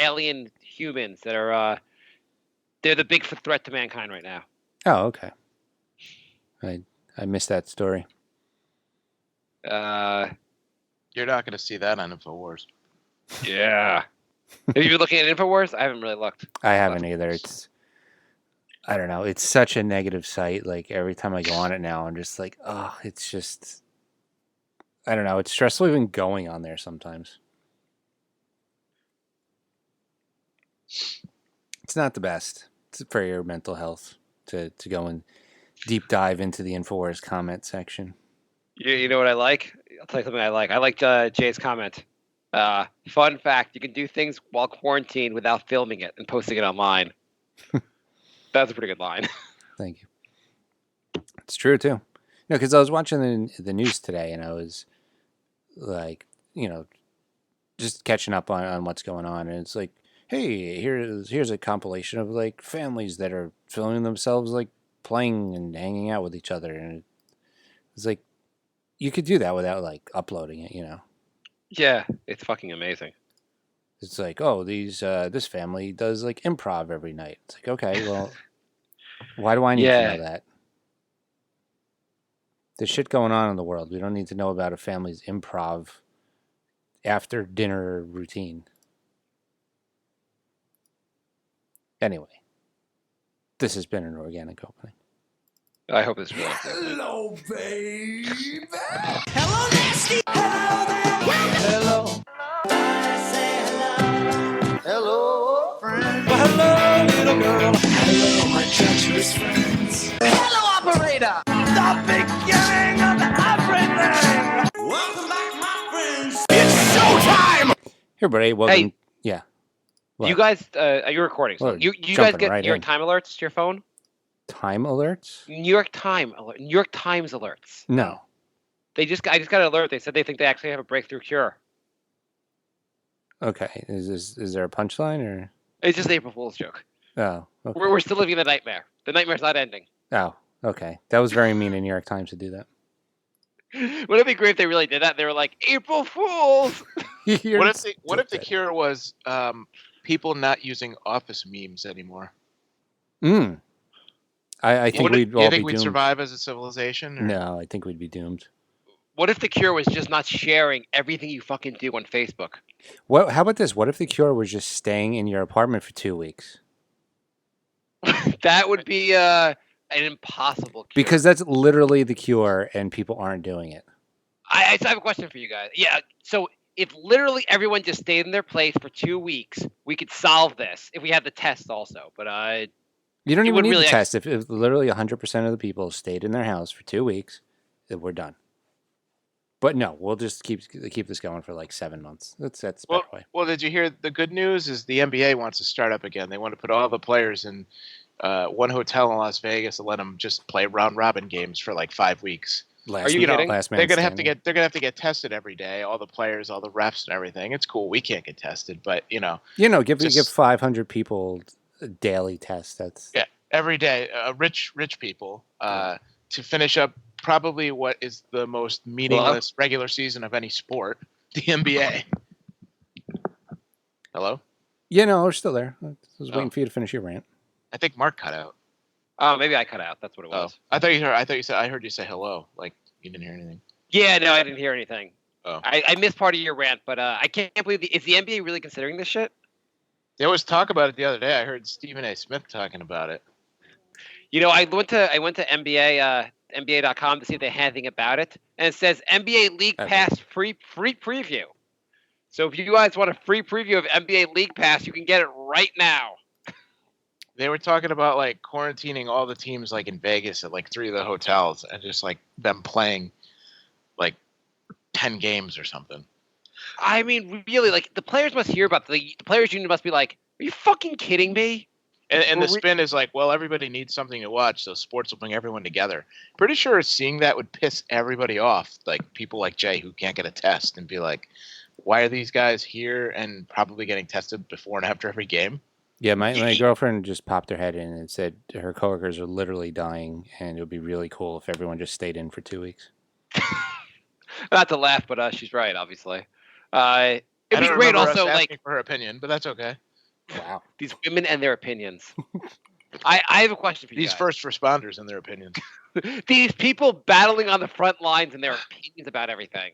alien humans that are they're the big threat to mankind right now. Oh, okay. I missed that story. You're not going to see that on InfoWars. Yeah. Have you been looking at InfoWars? I haven't really looked. I haven't either. I don't know. It's such a negative site. Like every time I go on it now, I'm just like, oh, it's just, I don't know. It's stressful even going on there sometimes. It's not the best. It's for your mental health to go and deep dive into the InfoWars comment section. You know what I like? I'll tell you something I like. I like Jay's comment. Fun fact, you can do things while quarantined without filming it and posting it online. That's a pretty good line. Thank you. It's true, too. No, because I was watching the news today, and I was, like, just catching up on what's going on. And it's like, hey, here's a compilation of, like, families that are filming themselves, like, playing and hanging out with each other. And it's like, you could do that without, like, uploading it, Yeah, it's fucking amazing. It's like, oh, this family does like improv every night. It's like, okay, well, why do I need to know that? There's shit going on in the world. We don't need to know about a family's improv after dinner routine. Anyway, this has been an organic opening. I hope it's real. Hello, baby. Hello, nasty. Hello there. Hello. Hello, friend. Well, hello, little girl. Hello, my treacherous friends. Hello, operator. The beginning of everything. Welcome back, my friends. It's showtime. Hey, everybody, welcome. Hey. Yeah. What? You guys, are you recording? So well, you guys get right New York Time alerts to your phone? Time alerts? New York Times alerts. No. I just got an alert. They said they think they actually have a breakthrough cure. Okay. Is there a punchline or? It's just an April Fool's joke. Oh, okay. We're still living the nightmare. The nightmare's not ending. Oh, okay. That was very mean in New York Times to do that. Wouldn't it be great if they really did that? They were like, April Fools! What if the cure was people not using office memes anymore? I think we'd all be doomed. We'd survive as a civilization? Or? No, I think we'd be doomed. What if the cure was just not sharing everything you fucking do on Facebook? How about this? What if the cure was just staying in your apartment for 2 weeks? That would be an impossible cure. Because that's literally the cure, and people aren't doing it. I have a question for you guys. Yeah, so if literally everyone just stayed in their place for 2 weeks, we could solve this if we had the test also. But you don't even need the test. If literally 100% of the people stayed in their house for 2 weeks, we're done. But no, we'll just keep this going for like 7 months. That's the better way. Well, did you hear the good news? Is the NBA wants to start up again. They want to put all the players in one hotel in Las Vegas and let them just play round robin games for like 5 weeks. Are you kidding? They're gonna have to get tested every day. All the players, all the refs, and everything. It's cool. We can't get tested, but give 500 people a daily test. That's every day. Rich people to finish up probably what is the most meaningless regular season of any sport, the NBA. Hello? Yeah, no, we're still there. I was waiting for you to finish your rant. I think Mark cut out. Oh, maybe I cut out. That's what it was. I heard you say hello. Like you didn't hear anything. Yeah, no, I didn't hear anything. Oh. I missed part of your rant, but I can't believe is the NBA really considering this shit? They always talk about it the other day. I heard Stephen A. Smith talking about it. I went to NBA.com to see if they had anything about it, and it says NBA League Pass free preview. So if you guys want a free preview of NBA League Pass, you can get it right now. They were talking about like quarantining all the teams like in Vegas at like 3 of the hotels and just like them playing like 10 games or something. I mean, really, like the players must hear about the players union must be like, are you fucking kidding me? And the spin is like, well, everybody needs something to watch, so sports will bring everyone together. Pretty sure seeing that would piss everybody off, like people like Jay who can't get a test and be like, why are these guys here and probably getting tested before and after every game? Yeah, my girlfriend just popped her head in and said her coworkers are literally dying, and it would be really cool if everyone just stayed in for 2 weeks. Not to laugh, but she's right, obviously. It'd be great also, like for her opinion, but that's okay. Wow. These women and their opinions. I have a question for you These guys. first responders and their opinions. These people battling on the front lines and their opinions about everything.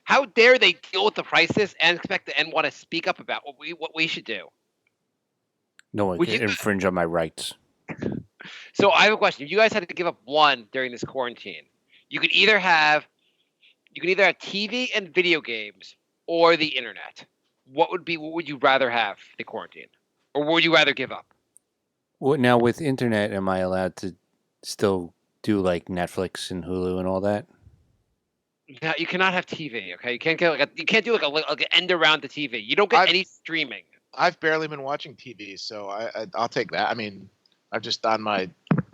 How dare they deal with the crisis and expect and want to speak up about what we should do? No one Would can you- infringe on my rights. So I have a question. If you guys had to give up one during this quarantine, you could either have TV and video games or the internet. What would you rather have the quarantine? Or would you rather give up? What now with internet? Am I allowed to still do like Netflix and Hulu and all that? No, you cannot have TV. Okay, you can't get you can't do like an end around the TV. You don't get any streaming. I've barely been watching TV, so I'll take that. I mean, I've just done my,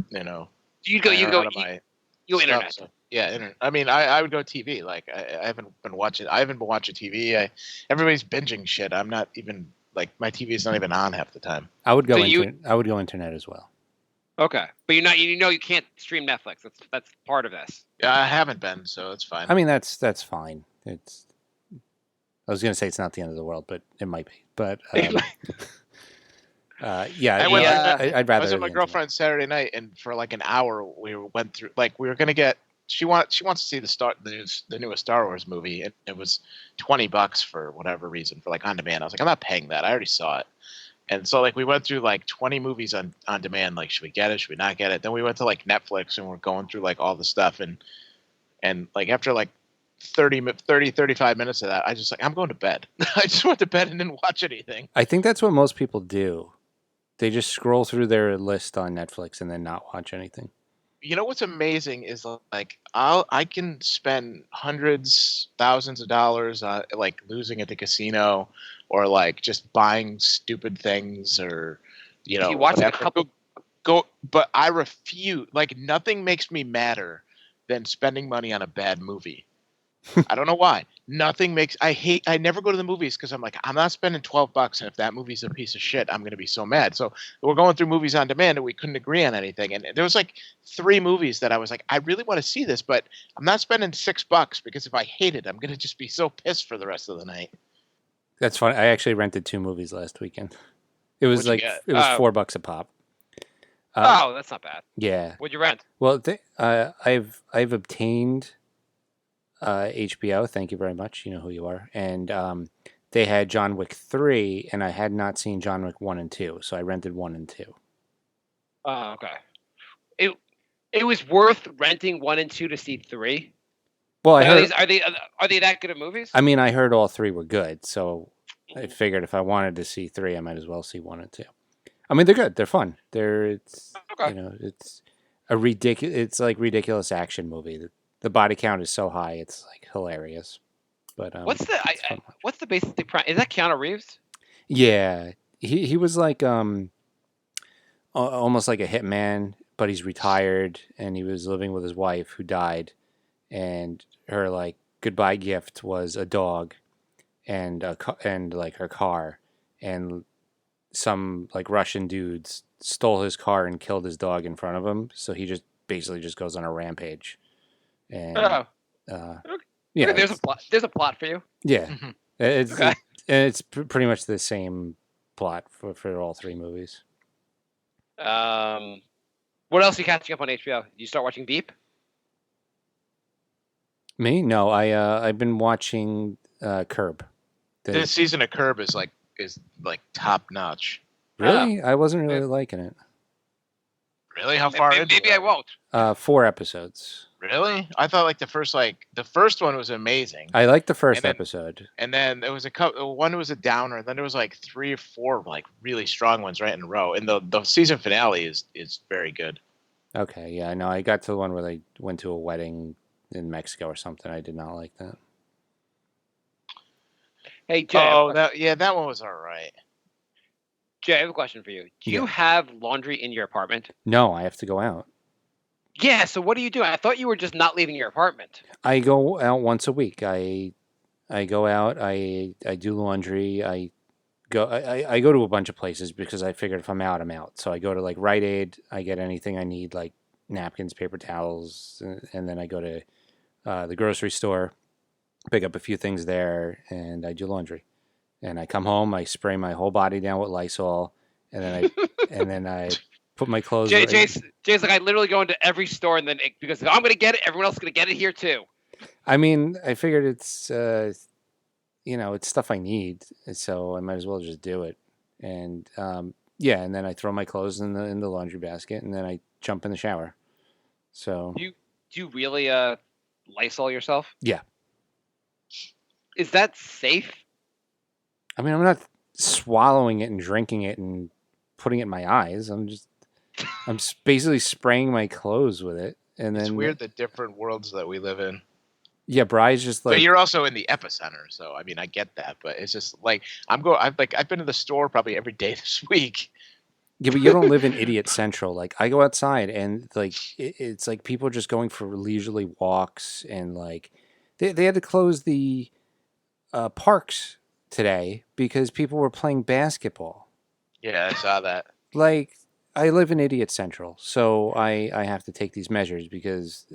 you know. You go stuff, internet. So, yeah, internet. I mean, I would go TV. Like I haven't been watching TV. Everybody's binging shit. I'm not even like my TV is not even on half the time. I would go. So I would go internet as well. Okay, but you're not. You can't stream Netflix. That's part of this. Yeah, I haven't been, so it's fine. I mean, that's fine. It's. I was going to say it's not the end of the world, but it might be. But yeah, I'd rather. I was with my girlfriend Saturday night, and for like an hour, we went through. Like we were gonna get. She wants to see the newest Star Wars movie. It was $20 for whatever reason for like on demand. I was like, I'm not paying that. I already saw it. And so like we went through like 20 movies on demand. Like, should we get it? Should we not get it? Then we went to like Netflix and we're going through like all the stuff and like after like 35 minutes of that, I just like I'm going to bed. I just went to bed and didn't watch anything. I think that's what most people do. They just scroll through their list on Netflix and then not watch anything. You know what's amazing is like I can spend hundreds, thousands of dollars like losing at the casino or like just buying stupid things or you watch a couple go, but I refuse. Like nothing makes me madder than spending money on a bad movie. I don't know why. I never go to the movies because I'm like, I'm not spending $12, and if that movie's a piece of shit, I'm going to be so mad. So we're going through movies on demand, and we couldn't agree on anything. And there was like 3 movies that I was like, I really want to see this, but I'm not spending $6 because if I hate it, I'm going to just be so pissed for the rest of the night. That's funny. I actually rented 2 movies last weekend. It was What'd you get? it was $4 a pop. Oh, that's not bad. Yeah. What'd you rent? Well, I've obtained HBO. Thank you very much. You know who you are. And they had John Wick 3, and I had not seen John Wick 1 and 2, so I rented 1 and 2. Oh, okay. It was worth renting 1 and 2 to see 3. Well, are they that good of movies? I mean, I heard all 3 were good, so I figured if I wanted to see 3, I might as well see 1 and 2. I mean, they're good. They're fun. It's it's like ridiculous action movie. The body count is so high, it's like hilarious. But what's the basic premise? Is that Keanu Reeves? Yeah, he was like almost like a hitman, but he's retired and he was living with his wife who died, and her like goodbye gift was a dog and like her car, and some like Russian dudes stole his car and killed his dog in front of him, so he just basically just goes on a rampage. And yeah, okay, there's a plot for you. Yeah, Mm-hmm. it's pretty much the same plot for all 3 movies. What else are you catching up on HBO? You start watching Veep? Me? No, I've been watching Curb. This season of Curb is like top notch. Really? I wasn't really liking it. Really? How far into Maybe it? I won't. 4 episodes. Really? I thought like the first one was amazing. I liked the first episode. And then there was a couple. One was a downer. Then there was like 3 or 4 like really strong ones right in a row. And the season finale is very good. Okay, yeah, no, I got to the one where they went to a wedding in Mexico or something. I did not like that. Hey, Jay. Oh, that one was all right. Jay, I have a question for you. Do you have laundry in your apartment? No, I have to go out. Yeah, so what do you do? I thought you were just not leaving your apartment. I go out once a week. I go out. I do laundry. I go to a bunch of places because I figured if I'm out, I'm out. So I go to like Rite Aid. I get anything I need, like napkins, paper towels, and then I go to the grocery store, pick up a few things there, and I do laundry. And I come home, I spray my whole body down with Lysol, and then I put my clothes. Jay's like, I literally go into every store, and then because if I'm going to get it, everyone else is going to get it here too. I mean, I figured it's it's stuff I need, so I might as well just do it. And and then I throw my clothes in the laundry basket, and then I jump in the shower. So do you really Lysol yourself? Yeah. Is that safe? I mean, I'm not swallowing it and drinking it and putting it in my eyes. I'm basically spraying my clothes with it, and then It's weird the different worlds that we live in. Yeah, Bry's just like. But you're also in the epicenter, so I mean, I get that, but it's just like I've been to the store probably every day this week. Yeah, but you don't live in idiot central. Like I go outside and like it's like people just going for leisurely walks, and like they had to close the parks today because people were playing basketball. Yeah, I saw that. Like I live in idiot central, so I have to take these measures because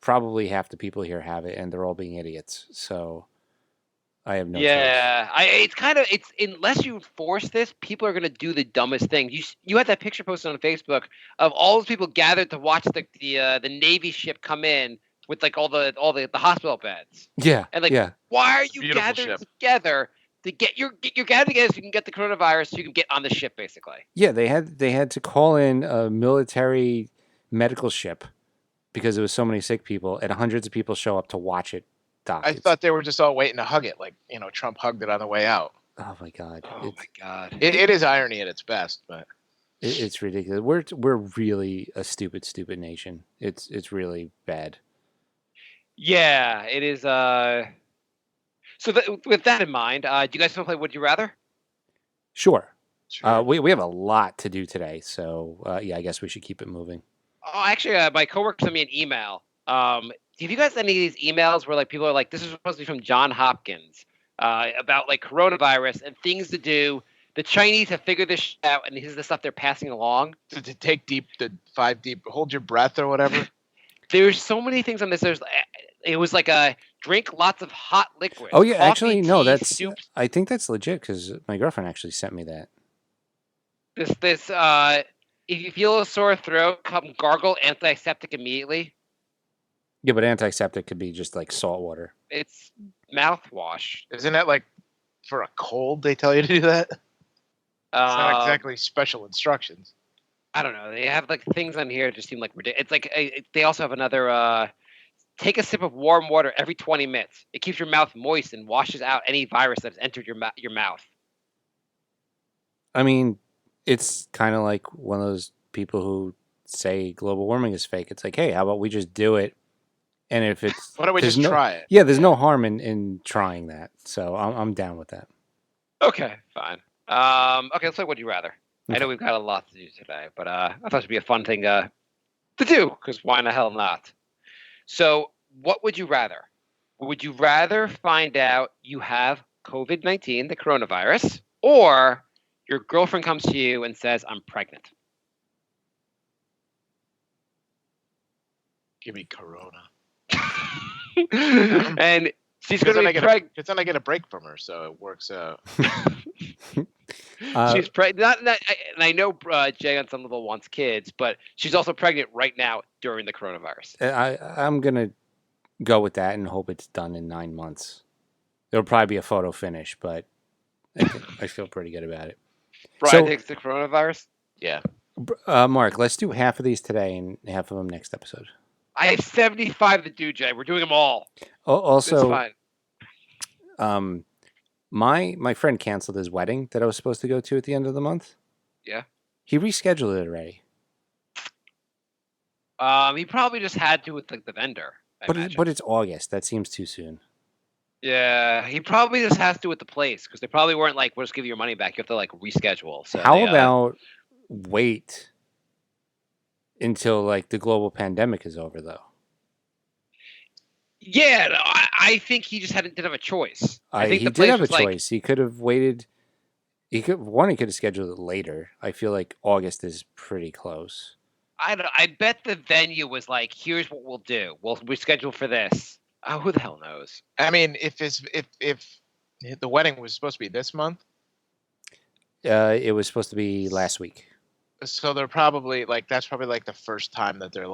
probably half the people here have it, and they're all being idiots. So I have no choice. Yeah, it's unless you force this, people are gonna do the dumbest thing. You had that picture posted on Facebook of all those people gathered to watch the Navy ship come in with like all the hospital beds. Yeah, and like, yeah. Why are you Beautiful gathered ship. together to get you're gathered together so you can get the coronavirus, so you can get on the ship basically? Yeah, they had to call in a military medical ship because there was so many sick people, and hundreds of people show up to watch it dock. I thought they were just all waiting to hug it, like Trump hugged it on the way out. Oh my god! Oh my god! It is irony at its best, but it's ridiculous. We're really a stupid nation. It's really bad. Yeah, it is. So with that in mind, do you guys want to play Would You Rather? Sure. We have a lot to do today, so I guess we should keep it moving. Oh, actually, my coworker sent me an email. Have you guys any of these emails where like people are like, "This is supposed to be from John Hopkins about like coronavirus and things to do"? The Chinese have figured this out, and this is the stuff they're passing along. to take the 5 deep, hold your breath or whatever. There's so many things on this. It was like a drink lots of hot liquids. Oh yeah, coffee, actually no, tea, soup. I think that's legit because my girlfriend actually sent me that. If you feel a sore throat, come gargle antiseptic immediately. Yeah, but antiseptic could be just like salt water. It's mouthwash. Isn't that like for a cold they tell you to do that? It's not exactly special instructions. I don't know. They have like things on here that just seem like ridiculous. It's like they also have another. Take a sip of warm water every 20 minutes. It keeps your mouth moist and washes out any virus that has entered your mouth. I mean, it's kind of like one of those people who say global warming is fake. It's like, hey, how about we just do it? And if it's Why don't we just try it? Yeah, there's no harm in trying that. So I'm down with that. Okay, fine. Okay, let's play Would You Rather. Okay. I know we've got a lot to do today, but I thought it'd be a fun thing to do, because why in the hell not? So, what would you rather? Would you rather find out you have COVID-19, the coronavirus, or your girlfriend comes to you and says, I'm pregnant? Give me corona. And she's going to be pregnant. Because then I get a break from her, so it works out. She's pregnant. And I know Jay on some level wants kids, but she's also pregnant right now during the coronavirus. I'm going to go with that and hope it's done in 9 months. It'll probably be a photo finish, but I feel pretty good about it. Brian takes the coronavirus? Yeah. Mark, let's do half of these today and half of them next episode. I have 75 to do, Jay. We're doing them all. Also, it's fine. My friend canceled his wedding that I was supposed to go to at the end of the month. Yeah. He rescheduled it already. He probably just had to with like the vendor. But it's August. That seems too soon. Yeah, he probably just has to with the place because they probably weren't like, we'll just give you your money back. You have to like reschedule. So how about wait until like the global pandemic is over, though? Yeah, no, I think he just didn't have a choice. I think he did have a choice. He could have waited. He could have scheduled it later. I feel like August is pretty close. I bet the venue was like, here's what we'll do. We'll reschedule for this. Oh, who the hell knows? I mean, if The wedding was supposed to be this month. It was supposed to be last week. So they're probably that's probably the first time that they're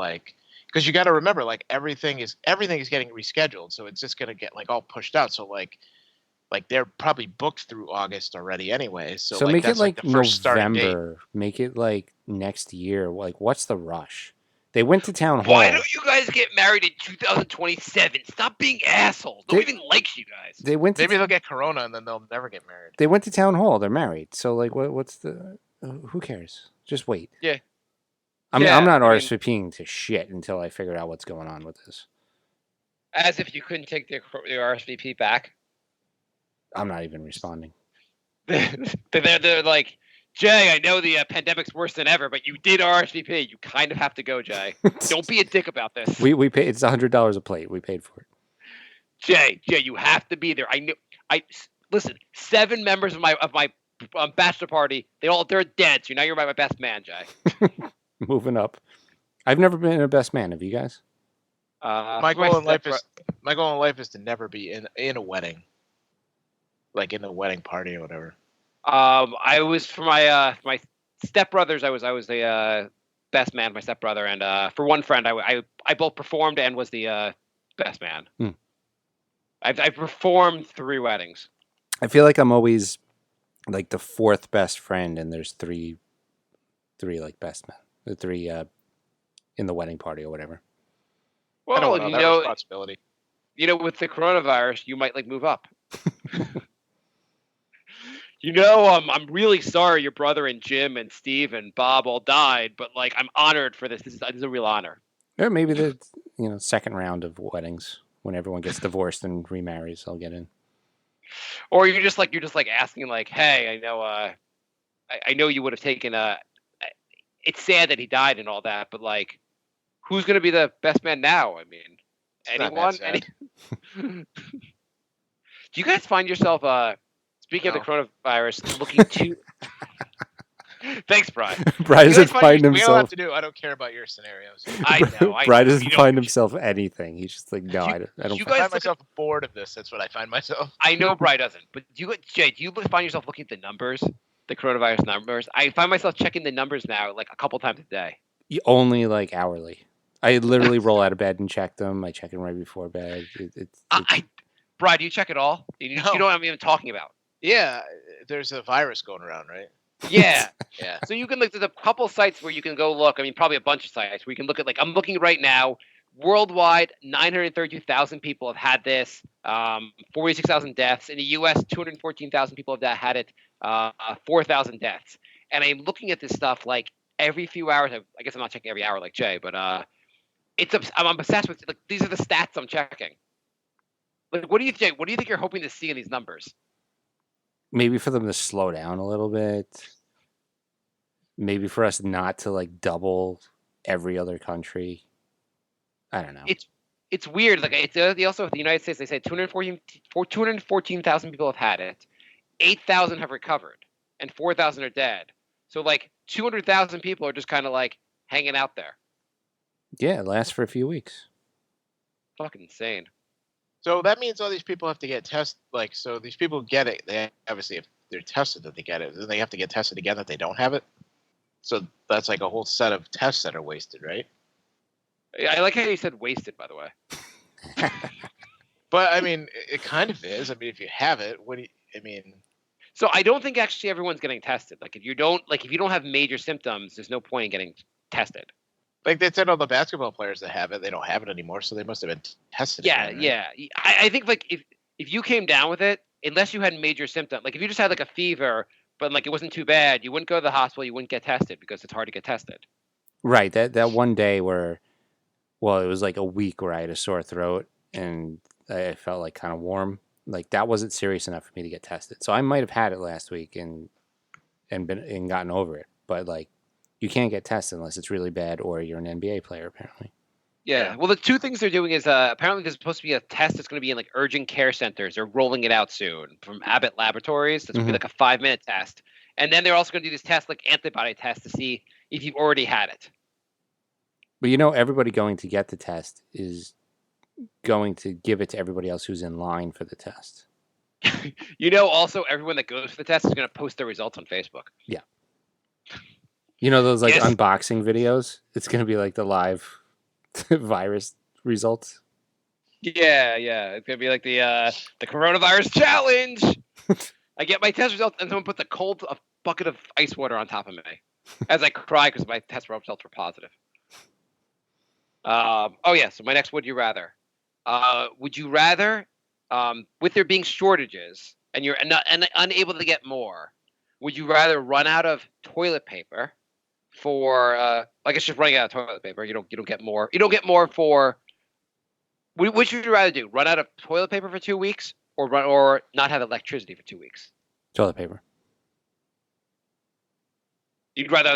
because you got to remember everything is getting rescheduled, so it's just gonna get all pushed out. So they're probably booked through August already anyway. So make that's it the first starting date. November. Make it next year. What's the rush? They went to town hall. Why don't you guys get married in 2027? Stop being assholes. Nobody even likes you guys. Maybe they'll get corona and then they'll never get married. They went to town hall. They're married. So what's the? Who cares? Just wait. Yeah. I'm not RSVPing to shit until I figure out what's going on with this. As if you couldn't take the RSVP back. I'm not even responding. They're like, Jay, I know the pandemic's worse than ever, but you did RSVP. You kind of have to go, Jay. Don't be a dick about this. We pay. It's $100 a plate. We paid for it. Jay, you have to be there. I know. Listen. 7 members of my bachelor party. They're dead. So now you're my best man, Jay. Moving up. I've never been a best man. Have you guys? My goal in life is to never be in a wedding, in the wedding party or whatever. I was for my stepbrothers. I was the best man, my stepbrother, and for one friend, I both performed and was the best man. I performed 3 weddings. I feel like I'm always the 4th best friend, and there's three best men. The 3 in the wedding party or whatever. Well, I don't know that responsibility. With the coronavirus, you might move up. I'm really sorry your brother and Jim and Steve and Bob all died, but I'm honored for this. This is a real honor. Or maybe the second round of weddings when everyone gets divorced and remarries, I'll get in. Or you're just asking hey, I know you would have taken it's sad that he died and all that, but who's going to be the best man now? I mean, anyone? Do you guys find yourself speaking of the coronavirus, looking too? Thanks, Brian. Brian doesn't find himself. We don't have to do. I don't care about your scenarios. I know. Brian doesn't find himself anything. He's just I don't. I find myself bored of this. That's what I find myself. I know Brian doesn't, but Jay, do you find yourself looking at the numbers, the coronavirus numbers? I find myself checking the numbers now a couple times a day. Only hourly. I literally roll out of bed and check them. I check them right before bed. Brian, do you check it all? You know what I'm even talking about. Yeah, there's a virus going around, right? Yeah. Yeah. So you can look. There's a couple sites where you can go look. I mean, probably a bunch of sites where you can look at. I'm looking right now. Worldwide, 932,000 people have had this. 46,000 deaths in the U.S. 214,000 people have had it. 4,000 deaths. And I'm looking at this stuff every few hours. I guess I'm not checking every hour like Jay, but I'm obsessed with these are the stats I'm checking. What do you think? What do you think you're hoping to see in these numbers? Maybe for them to slow down a little bit. Maybe for us not to double every other country. I don't know. It's weird. They also with the United States, they say 214,000 people have had it, 8,000 have recovered, and 4,000 are dead. So 200,000 people are just kind of hanging out there. Yeah, it lasts for a few weeks. Fucking insane. So that means all these people have to get tested. So these people get it. They obviously, if they're tested that they get it, then they have to get tested again that they don't have it. So that's a whole set of tests that are wasted, right? I like how you said wasted, by the way. But I mean, it kind of is. I mean, if you have it, So I don't think actually everyone's getting tested. If you don't have major symptoms, there's no point in getting tested. They said all the basketball players that have it, they don't have it anymore, so they must have been tested. Yeah, again, right? yeah. I think if you came down with it, unless you had major symptoms, if you just had a fever, but it wasn't too bad, you wouldn't go to the hospital, you wouldn't get tested because it's hard to get tested. Right. That one day where, well, it was a week where I had a sore throat and I felt kind of warm. That wasn't serious enough for me to get tested. So I might have had it last week and gotten over it, but you can't get tested unless it's really bad or you're an NBA player, apparently. Yeah. Well, the two things they're doing is apparently there's supposed to be a test that's going to be in urgent care centers. They're rolling it out soon from Abbott Laboratories. That's going to be a 5-minute test. And then they're also going to do this test, antibody test, to see if you've already had it. But everybody going to get the test is going to give it to everybody else who's in line for the test. You know, also everyone that goes for the test is going to post their results on Facebook. Yeah. You know those like Yes. unboxing videos? It's gonna be like the live virus results. Yeah. It's going to be like the coronavirus challenge. I get my test results, and someone puts a bucket of ice water on top of me as I cry because my test results were positive. So my next would you rather? Would you rather, with there being shortages and you're unable to get more, would you rather run out of toilet paper for like it's just running out of toilet paper? You don't get more. You don't get more for. Which would you rather do? Run out of toilet paper for 2 weeks, or not have electricity for 2 weeks? Toilet paper. You'd rather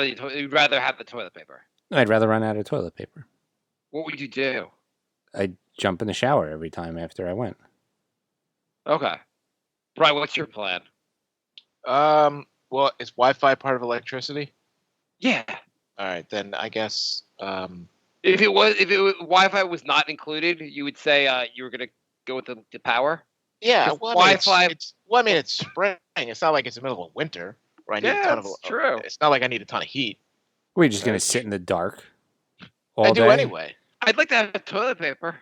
have the toilet paper. I'd rather run out of toilet paper. What would you do? I'd jump in the shower every time after I went. Okay. Brian, what's your plan? Well, is Wi-Fi part of electricity? Yeah. All right, then I guess. If Wi-Fi was not included, you would say you were gonna go with the power. Yeah, well, Wi-Fi. It's spring. It's not like it's the middle of winter where I need a ton of. True. It's not like I need a ton of heat. We're just gonna sit in the dark all I day. do anyway. I'd like to have toilet paper.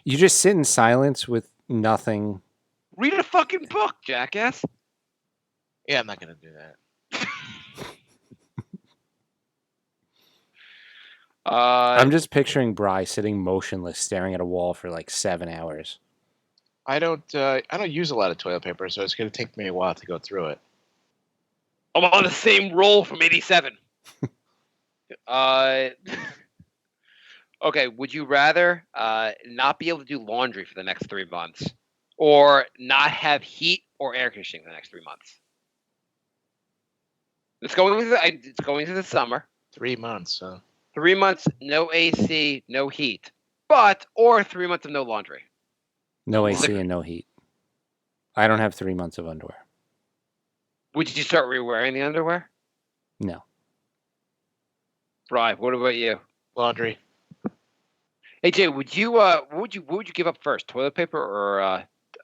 You just sit in silence with nothing. Read a fucking book, jackass. Yeah, I'm not gonna do that. I'm just picturing Bry sitting motionless, staring at a wall for like 7 hours. I don't use a lot of toilet paper, so it's gonna take me a while to go through it. I'm on the same roll from '87. Okay, would you rather not be able to do laundry for the next 3 months, or not have heat or air conditioning for the next 3 months? It's going to the summer. 3 months. 3 months, no AC, no heat, or 3 months of no laundry. No AC and no heat. I don't have 3 months of underwear. Would you start re-wearing the underwear? No. Brian, what about you? Laundry. Hey Jay, what would you give up first? Toilet paper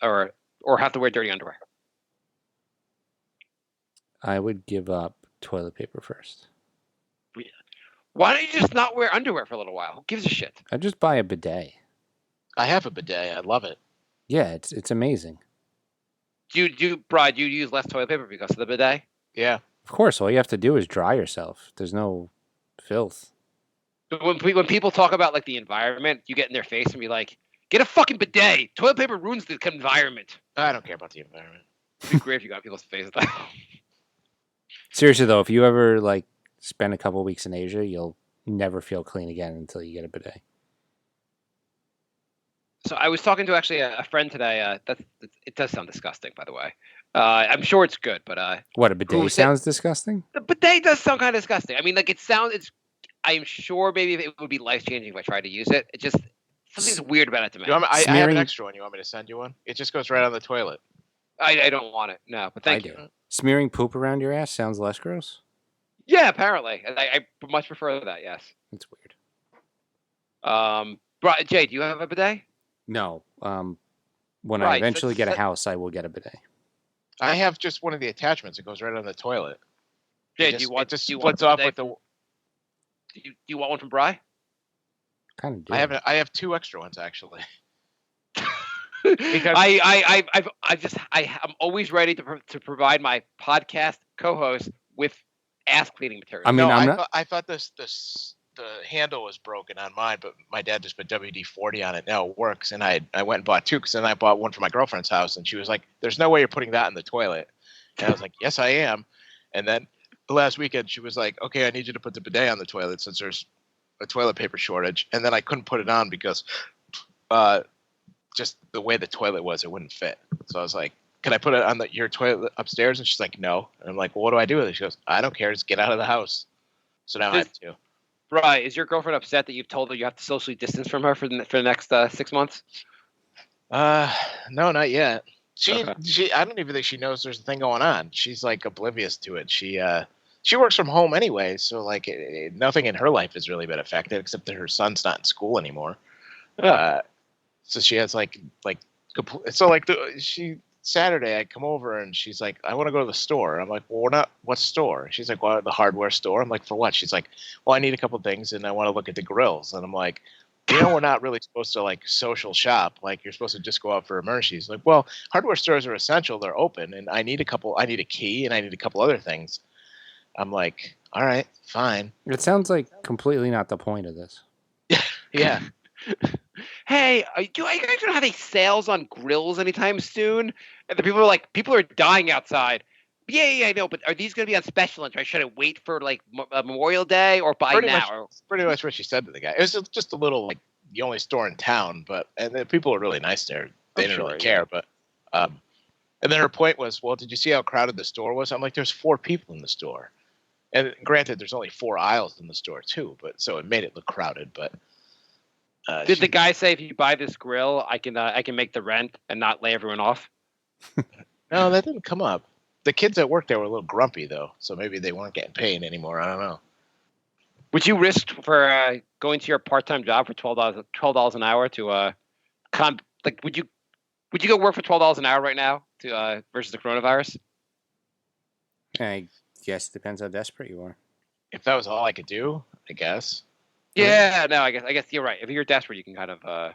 or have to wear dirty underwear? I would give up toilet paper first. Why don't you just not wear underwear for a little while? Who gives a shit? I'd just buy a bidet. I have a bidet. I love it. Yeah, it's amazing. Do you use less toilet paper because of the bidet? Yeah. Of course, all you have to do is dry yourself. There's no filth. But when people talk about like the environment, you get in their face and be like, "Get a fucking bidet. Toilet paper ruins the environment." I don't care about the environment. It'd be great if you got people's faces that. Seriously though, if you ever like spend a couple weeks in Asia, you'll never feel clean again until you get a bidet. So I was talking to actually a friend today. It does sound disgusting, by the way. I'm sure it's good, but what, a bidet sounds disgusting? The bidet does sound kind of disgusting. I mean, like I'm sure maybe it would be life changing if I tried to use it. It just something's weird about it to me. I have an extra one. You want me to send you one? It just goes right on the toilet. I don't want it. No, but thank you. Smearing poop around your ass sounds less gross? Yeah, apparently. I much prefer that. Yes. It's weird. Jay, do you have a bidet? No. When I eventually get a house, I will get a bidet. I have just one of the attachments. It goes right on the toilet. Jay, do you want one from Bry? Kind of do. I have 2 extra ones actually. Because I'm always ready to provide my podcast co-host with ass cleaning material. I mean, I thought the handle was broken on mine, but my dad just put WD-40 on it. Now it works, and I went and bought 2 because then I bought one for my girlfriend's house, and she was like, "There's no way you're putting that in the toilet." And I was like, "Yes, I am." And then the last weekend, she was like, "Okay, I need you to put the bidet on the toilet since there's a toilet paper shortage." And then I couldn't put it on because just the way the toilet was, it wouldn't fit. So I was like, "Can I put it on your toilet upstairs?" And she's like, "No." And I'm like, "Well, what do I do with it?" She goes, "I don't care. Just get out of the house." So now I have to. Right. Is your girlfriend upset that you've told her you have to socially distance from her for the next 6 months? No, not yet. She I don't even think she knows there's a thing going on. She's like oblivious to it. She works from home anyway, so like nothing in her life has really been affected except that her son's not in school anymore. So she has she Saturday, I come over and she's like, I want to go to the store. I'm like, well, we're not. What store? She's like, well, the hardware store. I'm like, for what? She's like, well, I need a couple things and I want to look at the grills. And I'm like, we're not really supposed to like social shop. Like you're supposed to just go out for emergencies. Like, well, hardware stores are essential. They're open, and I need a key, and I need a couple other things. I'm like, all right, fine. It sounds like completely not the point of this. Yeah. Hey, are you guys gonna have any sales on grills anytime soon? And the people are dying outside. Yeah, I know, but are these gonna be on special interest? Should I wait for like Memorial Day or buy now? Pretty much what she said to the guy. It was just a little like the only store in town, and the people were really nice there. They didn't really care, but and then her point was, well, did you see how crowded the store was? I'm like, there's 4 people in the store, and granted, there's only 4 aisles in the store too, but so it made it look crowded, but. Did the guy say if you buy this grill, I can make the rent and not lay everyone off? No, that didn't come up. The kids at work there were a little grumpy though, so maybe they weren't getting paid anymore. I don't know. Would you risk for going to your part-time job for $12 an hour to would you go work for $12 an hour right now to versus the coronavirus? I guess it depends how desperate you are. If that was all I could do, I guess. Yeah, no, I guess you're right. If you're desperate, you can kind of.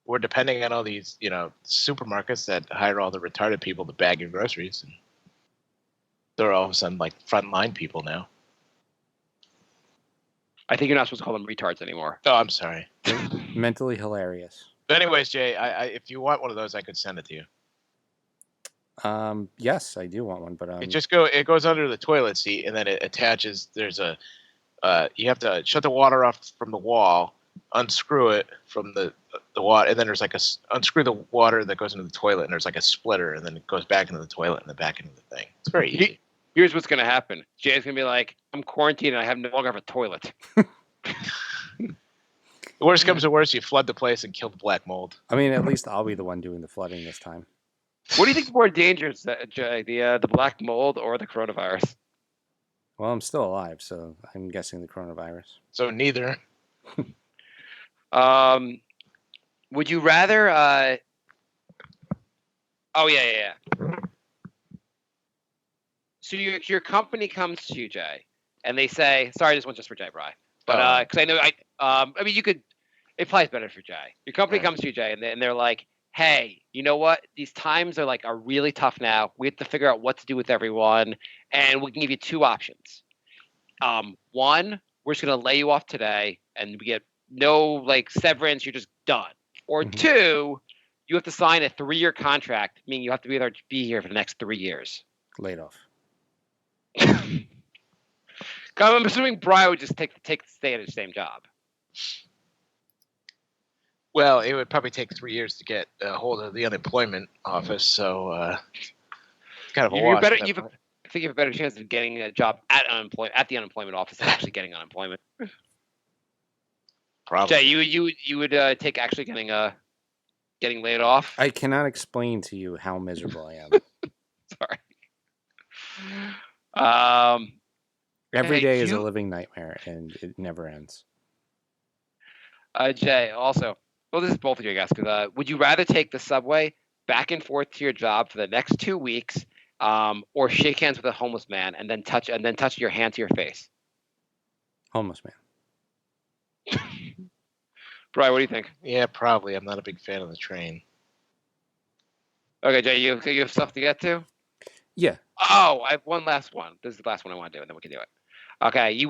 We're depending on all these, supermarkets that hire all the retarded people to bag your groceries, and they're all of a sudden like frontline people now. I think you're not supposed to call them retards anymore. Oh, I'm sorry. Mentally hilarious. But anyways, Jay, I if you want one of those, I could send it to you. Yes, I do want one, but it goes under the toilet seat, and then it attaches. There's a you have to shut the water off from the wall, unscrew it from the water, and then there's like unscrew the water that goes into the toilet, and there's like a splitter, and then it goes back into the toilet and then back into the thing. It's very easy. Here's what's gonna happen. Jay's gonna be like, I'm quarantined and I no longer have a toilet. The worst comes to worst, you flood the place and kill the black mold. I mean, at least I'll be the one doing the flooding this time. What do you think is more dangerous, Jay? The black mold or the coronavirus? Well, I'm still alive, so I'm guessing the coronavirus. So neither. Would you rather? Oh yeah. So your company comes to you, Jay, and they say, "Sorry, this one's just for Jay, Bry." But because I know I mean, you could. It applies better for Jay. Your company comes to you, Jay, and they're like, "Hey, you know what? These times are really tough now. We have to figure out what to do with everyone, and we can give you 2 options. One, we're just gonna lay you off today, and we get no severance. You're just done. Or 2, you have to sign a 3-year contract, meaning you have to be here for the next 3 years. Laid off. I'm assuming Brian would just stay at his same job. Well, it would probably take 3 years to get a hold of the unemployment office, so it's kind of a wash. I think you have a better chance of getting a job at the unemployment office than actually getting unemployment. Probably. Jay, you would take actually getting laid off? I cannot explain to you how miserable I am. Sorry. Every day is a living nightmare, and it never ends. Jay, also, well, this is both of you, I guess. Because would you rather take the subway back and forth to your job for the next 2 weeks, or shake hands with a homeless man and then touch your hand to your face? Homeless man. Brian, what do you think? Yeah, probably. I'm not a big fan of the train. Okay, Jay, you have stuff to get to? Yeah. Oh, I have one last one. This is the last one I want to do, and then we can do it. Okay,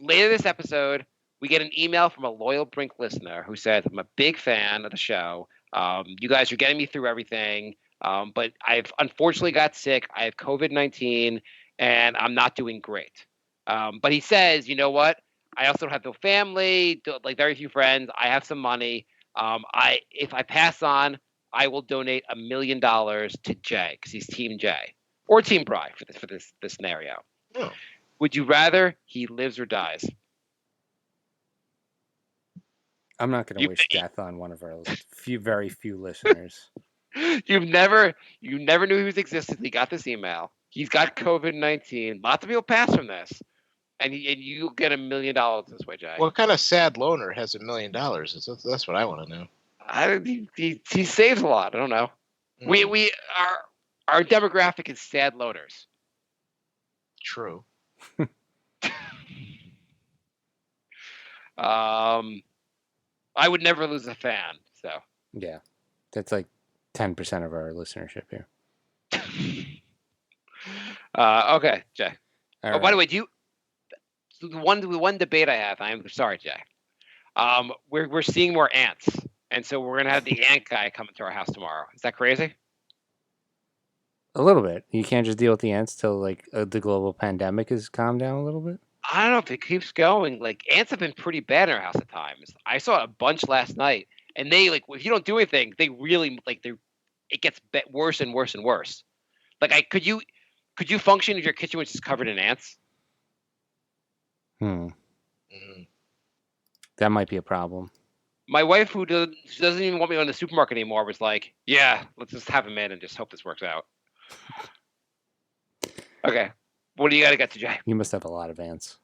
later this episode, we get an email from a loyal Brink listener who says, I'm a big fan of the show. You guys are getting me through everything, but I've unfortunately got sick. I have COVID-19, and I'm not doing great. But he says, you know what? I also don't have no family, very few friends. I have some money. If I pass on, I will donate $1 million to Jay because he's Team Jay or Team Bry for this scenario. Oh. Would you rather he lives or dies? I'm not going to wish death on one of our very few listeners. You never knew he was existed. He got this email. He's got COVID-19. Lots of people pass from this. And you get $1 million this way, Jay. What kind of sad loner has $1 million? That's what I want to know. He saves a lot. I don't know. We our demographic is sad loners. True. I would never lose a fan. So Yeah, that's like 10% of our listenership here. okay, Jay. All By the right. way, the one debate I have? I'm sorry, Jay. We're seeing more ants, and so we're gonna have the ant guy coming to our house tomorrow. Is that crazy? A little bit. You can't just deal with the ants till like the global pandemic has calmed down a little bit. I don't know if it keeps going. Like ants have been pretty bad in our house at times. I saw a bunch last night, and they like if you don't do anything, they really it gets worse and worse and worse. Like could you function if your kitchen was just covered in ants? Hmm. That might be a problem. My wife, who doesn't even want me on the supermarket anymore, was like, "Yeah, let's just have him in and just hope this works out." Okay, what do you got to get to, Jay? You must have a lot of ants.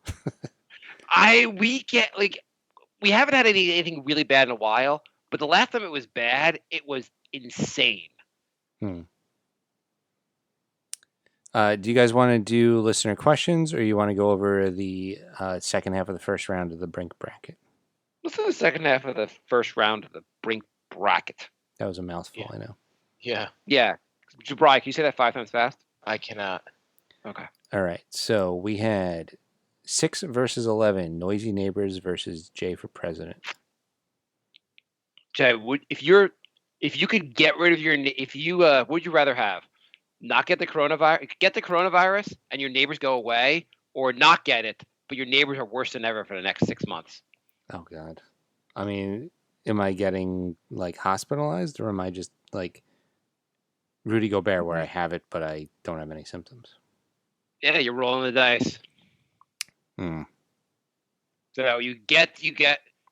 We haven't had anything really bad in a while, but the last time it was bad, it was insane. Do you guys want to do listener questions, or you want to go over the second half of the first round of the Brink bracket? Let's do the second half of the first round of the Brink bracket. That was a mouthful, Yeah. I know. Yeah. Brian, can you say that 5 times fast? I cannot. Okay. All right, so we had 6 versus 11, Noisy Neighbors versus Jay for President. Jay, if you could get rid of would you rather have not get the coronavirus and your neighbors go away, or not get it but your neighbors are worse than ever for the next 6 months? Oh God, I mean, am I getting like hospitalized, or am I just like Rudy Gobert where I have it but I don't have any symptoms? Yeah, you're rolling the dice. So you get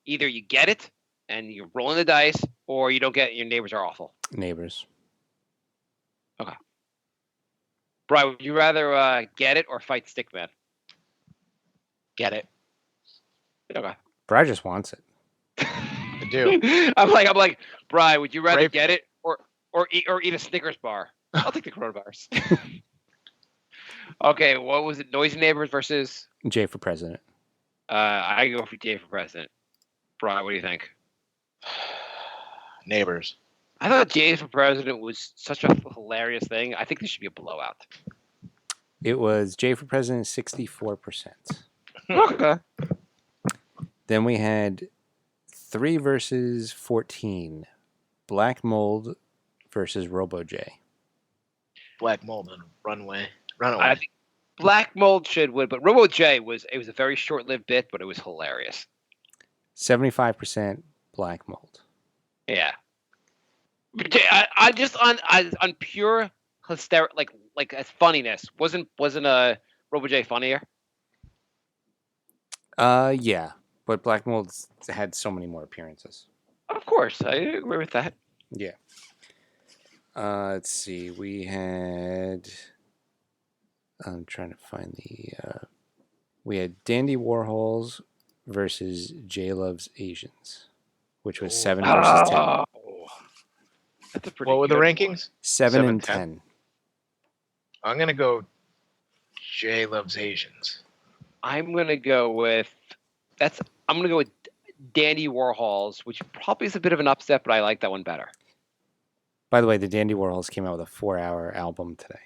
either you get it and you're rolling the dice, or you don't get it, your neighbors are awful. Neighbors. Okay. Brian, would you rather get it or fight Stickman? Get it. Okay. Brad just wants it. I do. I'm like, Brian, would you rather Brave. get it or eat a Snickers bar? I'll take the coronavirus. Okay, what was it? Noisy Neighbors versus Jay for President. I go for Jay for President. Brian, what do you think? Neighbors. I thought Jay for President was such a hilarious thing. I think this should be a blowout. It was Jay for President, 64%. Okay. Then we had 3 versus 14, Black Mold versus Robo J. Black Mold and Runaway. I think Black Mold should win, but Robo J was a very short-lived bit, but it was hilarious. 75% Black Mold. Yeah. I just on pure hysterical, like as funniness. Wasn't Robo J funnier? Yeah, but Black Mold's had so many more appearances. Of course, I agree with that. Yeah. Let's see. We had. I'm trying to find the. We had Dandy Warhols versus J Loves Asians, which was 7 versus 10. That's a pretty. What were the good rankings? 7 and 10. 10. I'm gonna go. Jay Loves Asians. I'm gonna go with Dandy Warhols, which probably is a bit of an upset, but I like that one better. By the way, the Dandy Warhols came out with a 4-hour album today.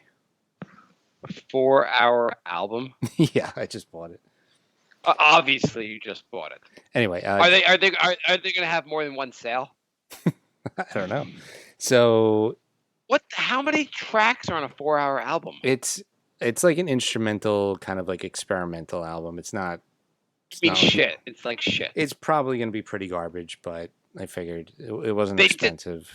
A 4-hour album. Yeah, I just bought it. Obviously, you just bought it. Anyway, Are they gonna have more than one sale? I don't know. So, How many tracks are on a 4-hour album? it's like an instrumental kind of like experimental album. It's not. Shit. It's like shit. It's probably going to be pretty garbage, but I figured it wasn't expensive.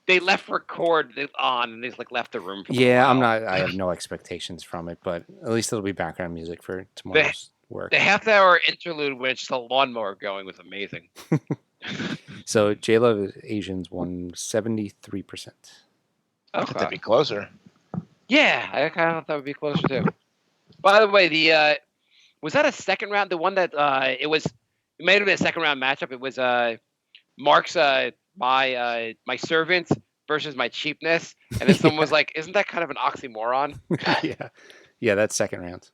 They left record on, and they just left the room. Yeah, I have no expectations from it, but at least it'll be background music for tomorrow's work. The half-hour interlude, which the lawnmower going, was amazing. So J Love Asians won 73%. I thought that'd be closer. Yeah, I kind of thought that would be closer too. By the way, was that a second round? The one that it may have been a second round matchup. It was Marc's my servant versus my cheapness, and then someone was like, "Isn't that kind of an oxymoron?" Yeah, that's second round.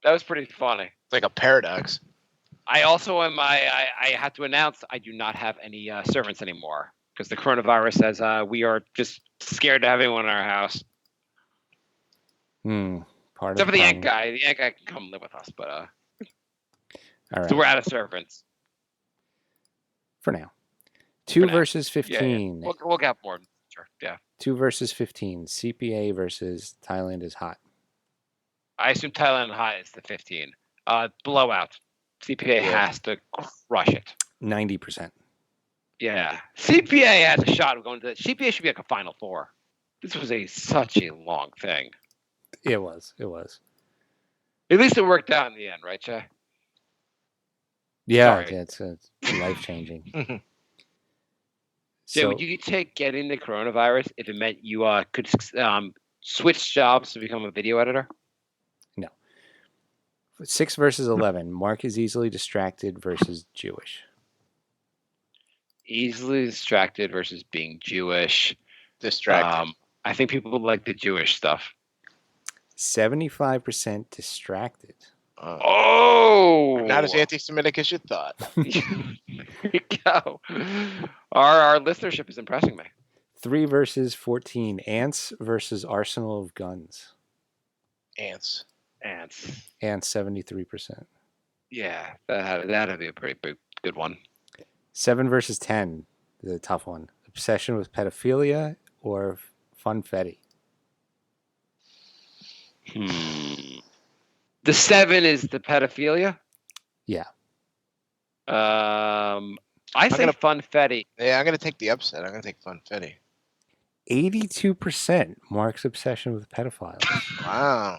That was pretty funny. It's like a paradox. I also am. I had to announce I do not have any servants anymore because the coronavirus says we are just scared to have anyone in our house. Part Except of for the Yank guy. The Yank guy can come live with us, but all right. so we're out of servants for now. 2 For now. versus 15. Yeah. We'll get more. Sure. Yeah. 2 versus 15. CPA versus Thailand is hot. I assume Thailand high is the 15. Blowout. CPA has to crush it. 90%. Yeah. CPA has a shot of going to. CPA should be like a Final Four. This was such a long thing. It was. At least it worked out in the end, right, Jay? Yeah, it's life changing. Jay, would you take getting the coronavirus if it meant you could switch jobs to become a video editor? No. 6 versus 11. Marc is easily distracted versus Jewish. Easily distracted versus being Jewish. Distracted. I think people like the Jewish stuff. 75% distracted. Oh! Not as anti-Semitic as you thought. There you go. Our listenership is impressing me. 3 versus 14. Ants versus Arsenal of Guns. Ants. Ants 73%. Yeah, that'd be a pretty good one. 7 versus 10. The tough one. Obsession with pedophilia or funfetti? The 7 is the pedophilia. Yeah. I say funfetti. Yeah, I'm gonna take the upset. I'm gonna take funfetti. 82% Marc's obsession with pedophiles. Wow.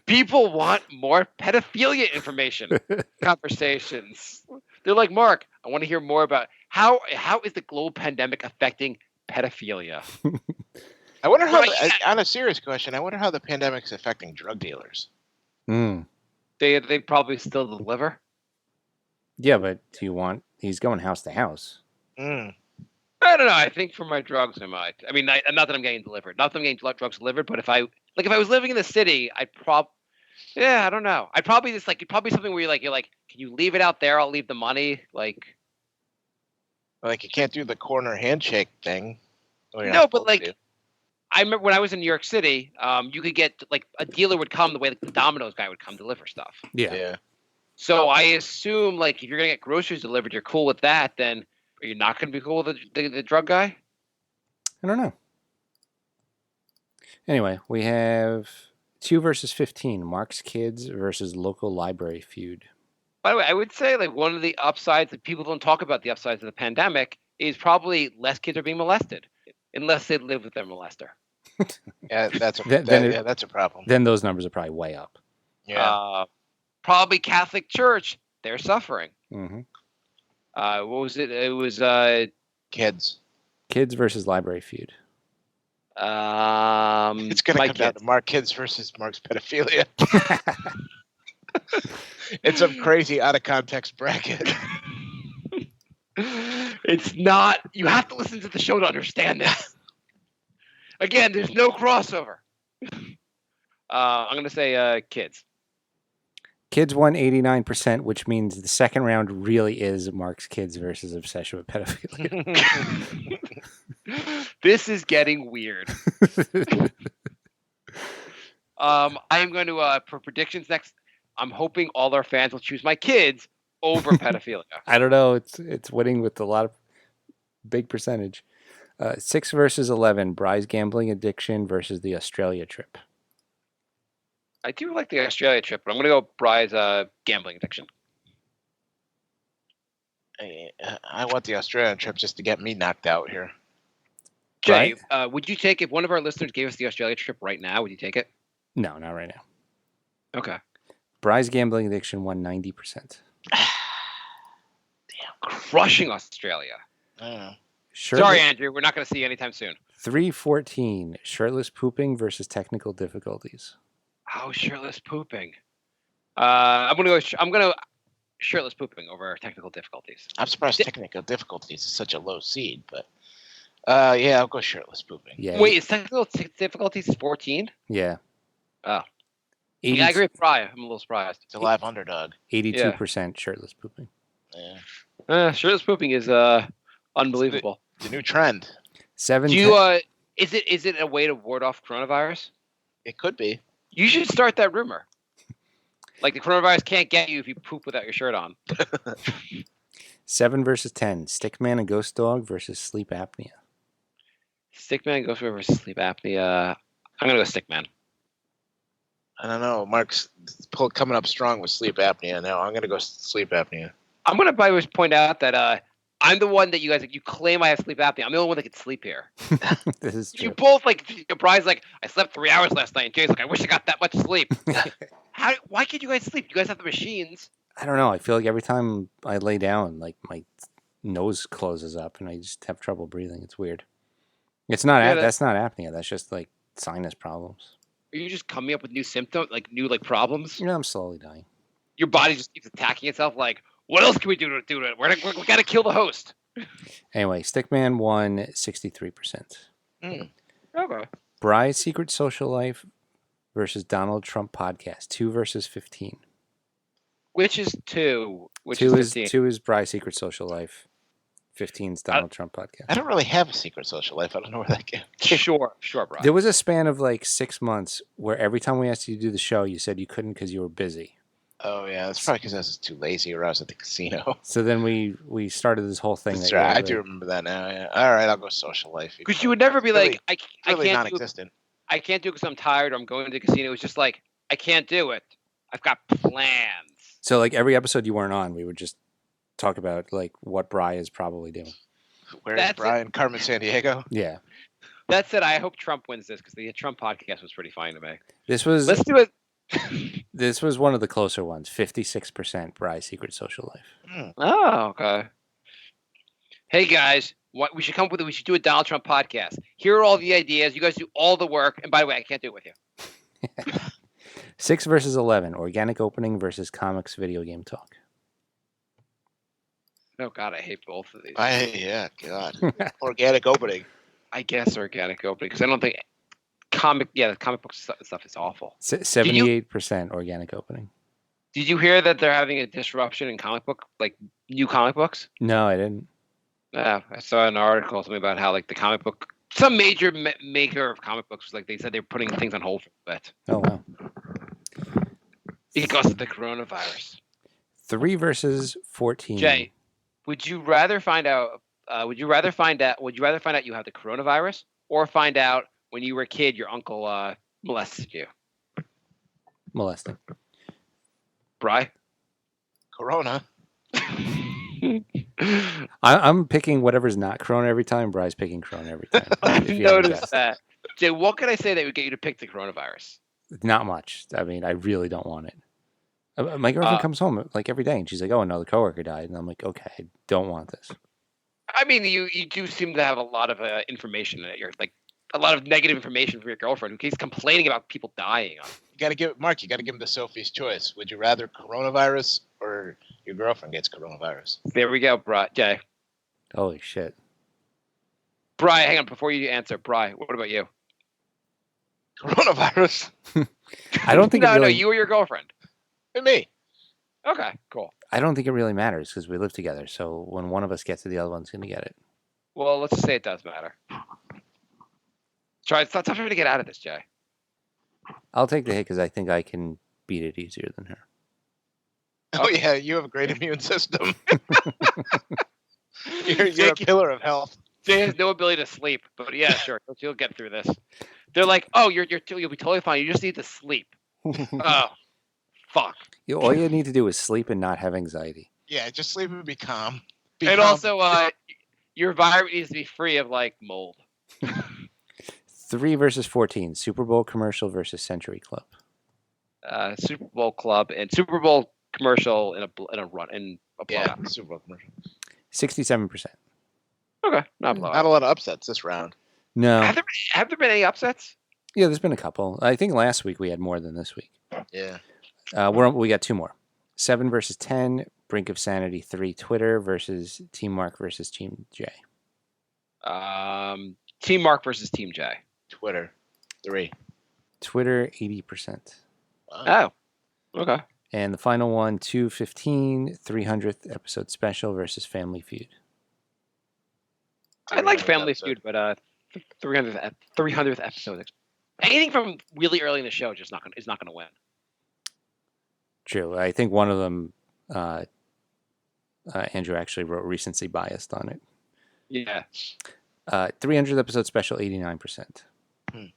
People want more pedophilia information conversations. They're like, Marc, I want to hear more about how is the global pandemic affecting pedophilia. I wonder how. On a serious question, I wonder how the pandemic's affecting drug dealers. They probably still deliver. Yeah, but he's going house to house. I don't know. I think for my drugs, I might. I mean, not that I'm getting delivered. Not that I'm getting drugs delivered, but if I was living in the city, I don't know. I'd probably just it'd probably be something where you're like, can you leave it out there? I'll leave the money. Like you can't do the corner handshake thing. No, but I remember when I was in New York City, you could get a dealer would come the way the Domino's guy would come deliver stuff. Yeah. So I assume if you're gonna get groceries delivered, you're cool with that. Then are you not gonna be cool with the drug guy? I don't know. Anyway, we have 2 versus 15. Marc's kids versus local library feud. By the way, I would say one of the upsides that people don't talk about the upsides of the pandemic is probably less kids are being molested unless they live with their molester. Yeah, that's a problem. Then those numbers are probably way up. Yeah. Probably Catholic Church, they're suffering. Mm-hmm. What was it? It was Kids versus library feud. It's gonna come down to Marc kids versus Marc's pedophilia. It's a crazy out of context bracket. It's not. You have to listen to the show to understand this. Again, there's no crossover. I'm gonna say kids. Kids won 89%, which means the second round really is Marc's kids versus obsession with pedophilia. This is getting weird. I'm going to for predictions next. I'm hoping all our fans will choose my kids over pedophilia. I don't know. It's winning with a lot of big percentage. 6 versus 11. Bry's gambling addiction versus the Australia trip. I do like the Australia trip, but I'm going to go Bry's gambling addiction. I want the Australian trip just to get me knocked out here. Jay, would you take if one of our listeners gave us the Australia trip right now? Would you take it? No, not right now. Okay. Bry's gambling addiction won 90%. Damn, crushing Australia. Sorry, Andrew, we're not going to see you anytime soon. 3-14. Shirtless pooping versus technical difficulties. Oh, shirtless pooping. I'm gonna shirtless pooping over technical difficulties. I'm surprised technical difficulties is such a low seed, but Yeah, I'll go shirtless pooping. Yeah. Wait, is technical difficulties 14? Yeah. Oh. 80, Yeah, I agree with Brian. I'm a little surprised. It's a live underdog. 82% shirtless pooping. Yeah. Shirtless pooping is unbelievable. It's a new trend. Do you is it a way to ward off coronavirus? It could be. You should start that rumor. Like the coronavirus can't get you if you poop without your shirt on. 7 versus 10. Stickman and Ghost Dog versus sleep apnea. Stickman goes versus sleep apnea. I'm gonna go Stickman. I don't know. Mark's coming up strong with sleep apnea now. I'm going to go sleep apnea. I'm gonna by the way point out that I'm the one that you claim I have sleep apnea. I'm the only one that can sleep here. This is true. You both Brian's like, I slept 3 hours last night, and Jay's like, I wish I got that much sleep. Why can't you guys sleep? You guys have the machines. I don't know. I feel like every time I lay down, like my nose closes up and I just have trouble breathing. It's weird. It's not. That's not apnea. That's just like sinus problems. Are you just coming up with new symptoms, new problems? I'm slowly dying. Your body just keeps attacking itself. Like, what else can we do to it? We gotta kill the host. Anyway, Stickman won 63%. Okay. Bry's Secret Social Life versus Donald Trump podcast. 2 versus 15. Which is 2? Which 2 is 15? 2 is Bry's Secret Social Life. 15's Donald Trump podcast. I don't really have a secret social life. I don't know where that came. Sure, Brian. There was a span of like 6 months where every time we asked you to do the show, you said you couldn't because you were busy. Oh, yeah. That's probably because I was too lazy or I was at the casino. So then we started this whole thing. That's right. I do remember that now. Yeah. All right, I'll go social life. Because you would never be really, like, I really can't non-existent. I can't do it because I'm tired or I'm going to the casino. It's just like, I can't do it. I've got plans. So like every episode you weren't on, we would just talk about like what Bry is probably doing. Where's Brian? Carmen San Diego? Yeah. That said, I hope Trump wins this because the Trump podcast was pretty fine to me. Let's do it. This was one of the closer ones. 56% Bry's Secret Social Life. Oh, okay. Hey guys, we should come up with we should do a Donald Trump podcast. Here are all the ideas. You guys do all the work. And by the way, I can't do it with you. 6 versus 11. Organic opening versus comics video game talk. Oh God, I hate both of these. Yeah, God. Organic opening. I guess organic opening because I don't think the comic book stuff is awful. 78% organic opening. Did you hear that they're having a disruption in comic book, like new comic books? No, I didn't. I saw an article something about how like the comic book, some major maker of comic books, like they said they're putting things on hold for a bit. Oh wow. Because of the coronavirus. 3 versus 14. Jay, would you rather find out? Would you rather find out you have the coronavirus, or find out when you were a kid your uncle molested you? Molesting. Bry? Corona. I'm picking whatever's not Corona every time. Bry's picking Corona every time. I've noticed that. Jay, what could I say that would get you to pick the coronavirus? Not much. I mean, I really don't want it. My girlfriend comes home like every day, and she's like, "Oh, another coworker died," and I'm like, "Okay, I don't want this." I mean, you do seem to have a lot of information that you're like a lot of negative information from your girlfriend who keeps complaining about people dying. You got to give Mark. You got to give him the Sophie's choice. Would you rather coronavirus or your girlfriend gets coronavirus? There we go, Jay. Holy shit. Bry, hang on before you answer. Bry, what about you? Coronavirus. I don't think no, you or your girlfriend. And me. Okay, cool. I don't think it really matters because we live together. So when one of us gets it, the other one's going to get it. Well, let's just say it does matter. Stop trying to get out of this, Jay. I'll take the hit because I think I can beat it easier than her. Oh yeah, you have a great immune system. you're a pillar of health. Jay has no ability to sleep, but yeah, sure, you'll get through this. They're like, oh, you'll be totally fine. You just need to sleep. Oh, fuck. All you need to do is sleep and not have anxiety. Yeah, just sleep and be calm. Also, your environment needs to be free of like mold. 3 versus 14. Super Bowl commercial versus Century Club. Super Bowl club and Super Bowl commercial in a run in a yeah, Super Bowl commercial. 67%. Okay, not a lot of upsets this round. No. Have there been any upsets? Yeah, there's been a couple. I think last week we had more than this week. Yeah. We got 2 more. 7 versus 10. Brink of Sanity 3. Twitter versus Team Mark versus Team J. Team Mark versus Team J. Twitter, 3. Twitter, 80%. Wow. Oh, okay. And the final one, 215, 300th episode special versus Family Feud. I like 300th Family episode. Feud, but 300th episode. Anything from really early in the show is not gonna win. True. I think one of them, Andrew actually wrote recency biased on it. Yeah. 300th episode special, 89%.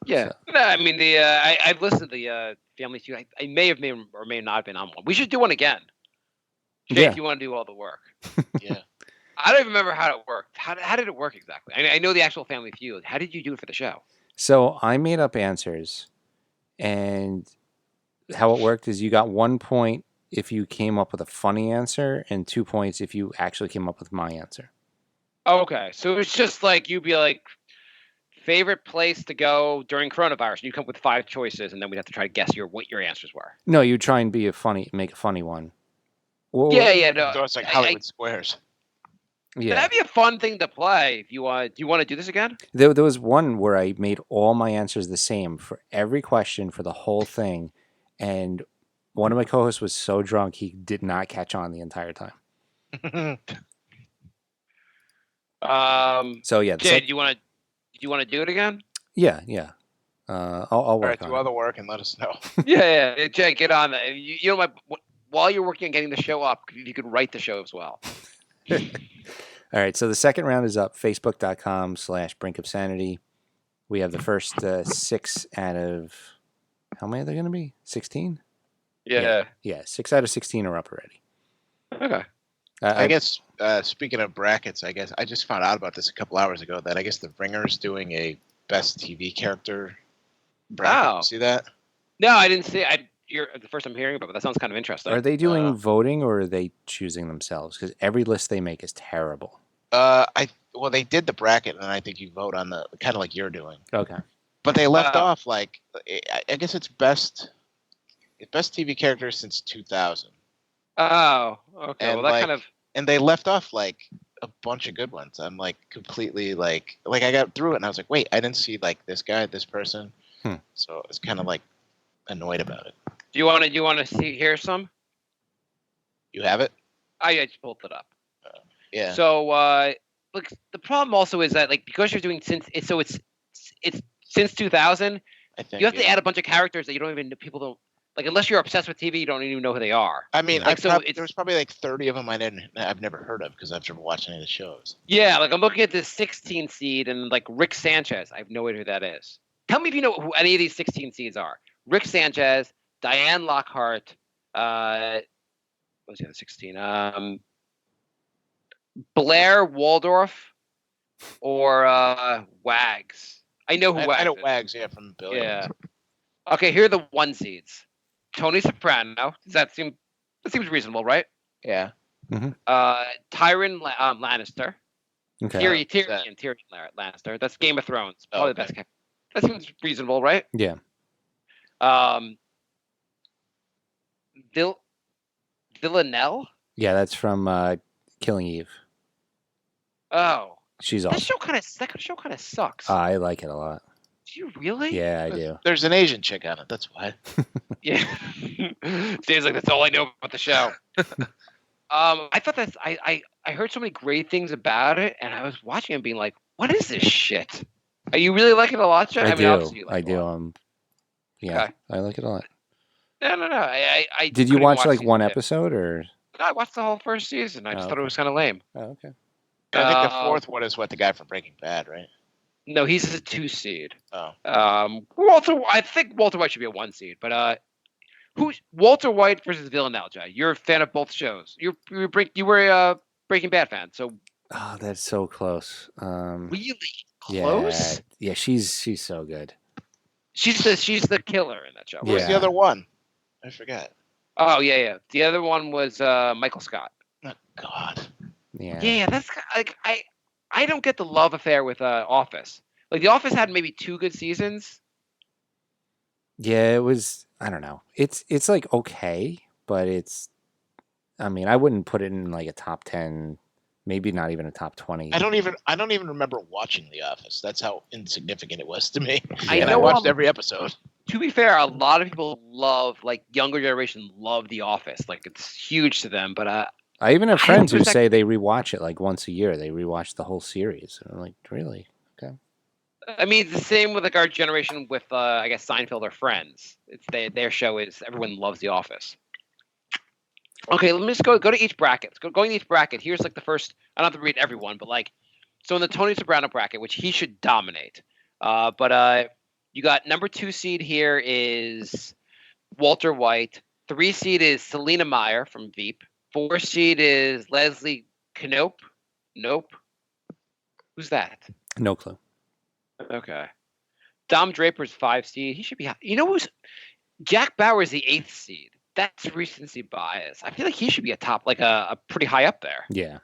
Yeah. So- No, I mean I've listened to the Family Feud. I may have or may not have been on one. We should do one again. Jay, Yeah. if you want to do all the work. Yeah. I don't even remember how it worked. How did it work exactly? I know the actual Family Feud. How did you do it for the show? So I made up answers, and how it worked is you got 1 point if you came up with a funny answer, and 2 points if you actually came up with my answer. Okay, so it's just like you'd be like, favorite place to go during coronavirus. And you come up with 5 choices, and then we'd have to try to guess what your answers were. No, you try and make a funny one. Well, Yeah, no. So it's like Hollywood Squares. yeah. That'd be a fun thing to play. If you want, do you want to do this again? There was one where I made all my answers the same for every question for the whole thing, and one of my co-hosts was so drunk he did not catch on the entire time. So yeah, Jay, do you want to do it again? yeah. I'll All right, work on do it. all the work and let us know. Yeah. Jay, get on that. You know, while you're working on getting the show up, you could write the show as well. All right, so the second round is up, facebook.com/brinkofsanity. We have the first 6 out of, how many are there going to be? 16? Yeah. Yeah, 6 out of 16 are up already. Okay. I guess, speaking of brackets, I guess I just found out about this a couple hours ago that I guess the Ringer's doing a best TV character bracket. Oh. See that? No, I didn't see. You're the first I'm hearing about, but that sounds kind of interesting. Are they doing voting or are they choosing themselves? Because every list they make is terrible. Well, they did the bracket, and I think you vote on the kind of like you're doing. Okay. But they left off like I guess it's best TV character since 2000. Oh, okay. And Well, that like, kind of. and they left off like a bunch of good ones. I'm like completely like I got through it, and I was like, wait, I didn't see like this guy, this person. So I was kind of like annoyed about it. Do you want to hear some? You have it? I just pulled it up. Yeah. So, look, the problem also is that like because you're doing since since 2000, I think you have to add a bunch of characters that you don't even people don't like unless you're obsessed with TV, you don't even know who they are. I mean, Like, there was probably like 30 of them I've never heard of because I've never watched any of the shows. Yeah, like I'm looking at this 16 seed and like Rick Sanchez. I have no idea who that is. Tell me if you know who any of these 16 seeds are. Rick Sanchez, Diane Lockhart, what was the other 16? Blair Waldorf or Wags. I know who Wags I know is. Wags, yeah, from Billions. Yeah. Okay, here are the 1 seeds. Tony Soprano. That seems reasonable, right? Yeah. Tyrion Lannister. Okay. Tyrion Lannister. That's Game of Thrones. Probably the best character. That seems reasonable, right? Yeah. Villanelle? Yeah, that's from Killing Eve. Oh. She's That awesome. show kind of sucks. I like it a lot. Do you really? Yeah, I do. There's an Asian chick on it. That's why. Yeah. Seems like that's all I know about the show. I thought I heard so many great things about it, and I was watching it being like, what is this shit? Are you really liking it a lot, Jeff? I do. obviously you like I it a do. lot. Yeah, Okay. I like it a lot. No. I Did you couldn't watch like season one 2. episode or? No, I watched the whole first season. I just thought it okay. was kind of lame. Oh, okay. I think the fourth one is what the guy from Breaking Bad, right? No, he's a 2 seed. Oh. I think Walter White should be a 1 seed, but who's Walter White versus Villanelle, Jay? You're a fan of both shows. You were a Breaking Bad fan, so Oh, that's so close. really close. Yeah, she's so good. She's the killer in that show. What was the Yeah. other one? I forgot. Oh yeah. The other one was Michael Scott. Oh, God. Yeah. Yeah, that's like I don't get the love affair with Office. Like The Office had maybe 2 good seasons. Yeah, it was. I don't know. It's like okay, but it's. I mean, I wouldn't put it in like a top 10 Maybe not even a top 20. I don't even remember watching The Office. That's how insignificant it was to me. I And know, I watched every episode. To be fair, a lot of people love, like, younger generation love The Office. Like, it's huge to them. But I even have friends who was say they rewatch it like once a year. They rewatch the whole series. And I'm like, really? Okay. I mean, it's the same with like our generation with, I guess, Seinfeld or Friends. It's their show is everyone loves The Office. Okay, let me just go to each bracket. Going to each bracket. Here's like the first. I don't have to read everyone, but like, so in the Tony Soprano bracket, which he should dominate. But you got number 2 seed here is Walter White. 3 seed is Selena Meyer from Veep. 4 seed is Leslie Knope. Nope. Who's that? No clue. Okay. Dom Draper's 5 seed. He should be. You know who's Jack Bauer is the 8th seed. That's recency bias. I feel like he should be a top, like a pretty high up there. Yeah.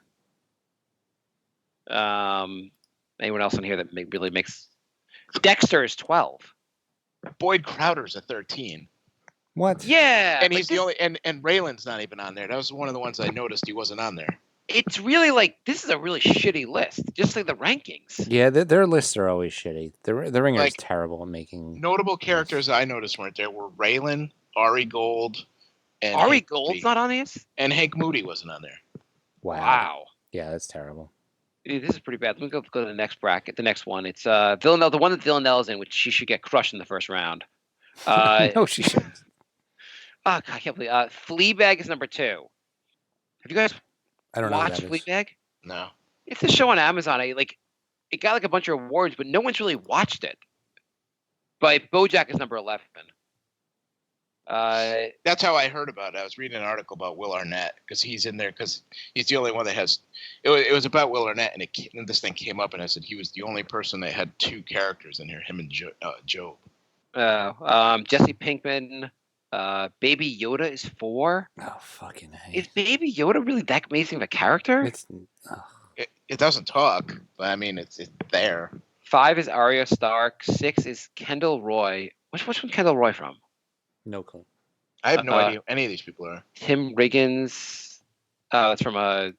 Anyone else in here that really makes Dexter is 12. Boyd Crowder's at 13. What? Yeah, And he's the only and Raylan's not even on there. That was one of the ones I noticed he wasn't on there. It's really like this is a really shitty list. Just like the rankings. Yeah, their lists are always shitty. The Ringer is Like, terrible at making Notable characters I noticed weren't there were Raylan, Ari Gold, and Ari Hank Gold's Moody. not on these. And Hank Moody wasn't on there. Wow. Yeah, that's terrible. Dude, this is pretty bad. Let me go to the next bracket. The next one. It's Villanelle, the one that Villanelle's in, which she should get crushed in the first round. No, she shouldn't. Oh, God, I can't believe. Fleabag is number 2. Have you guys I don't know. watched What that is. Fleabag? No. It's a show on Amazon. It got like a bunch of awards, but no one's really watched it. But BoJack is number 11. That's how I heard about it. I was reading an article about Will Arnett because he's in there because he's the only one that has. It was about Will Arnett, and this thing came up, and I said he was the only person that had 2 characters in here, him and Job. Jesse Pinkman. Baby Yoda is 4. Oh, fucking hell. Is Baby Yoda really that amazing of a character? It's It doesn't talk, but I mean it's there. 5 is Arya Stark. 6 is Kendall Roy. Which one Kendall Roy from? no clue. I have no idea who any of these people are. Tim Riggins. That's from a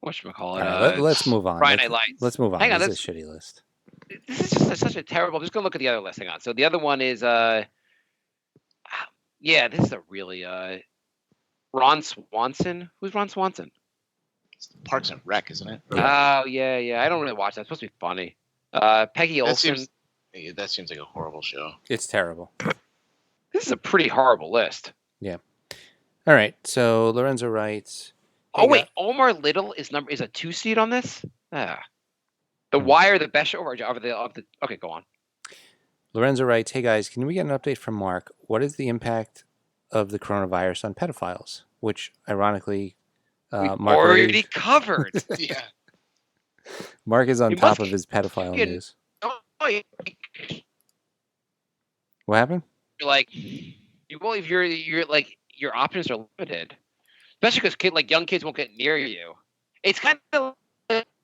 whatchamacallit. All right, let's move on. Friday Night Lights. Let's move on. Hang on, This is a shitty list. This is just such a terrible. I'm just gonna look at the other list. Hang on. So the other one is yeah, this is a really Ron Swanson. Who's Ron Swanson? It's Parks and Rec, isn't it? Oh yeah. I don't really watch that. It's supposed to be funny. Peggy Olson. That seems like a horrible show. It's terrible. This is a pretty horrible list. Yeah. All right. So Lorenzo writes. Oh wait, Omar Little is a 2 seed on this. The Wire, the best show of the. Okay, go on. Lorenzo writes, "Hey guys, can we get an update from Mark? What is the impact of the coronavirus on pedophiles?" Which, ironically, We've Mark already covered. Yeah. Mark is on You top must of his pedophile get- news. Oh, What happened? you're like, if you're like your options are limited, especially because young kids won't get near you. It's kind of like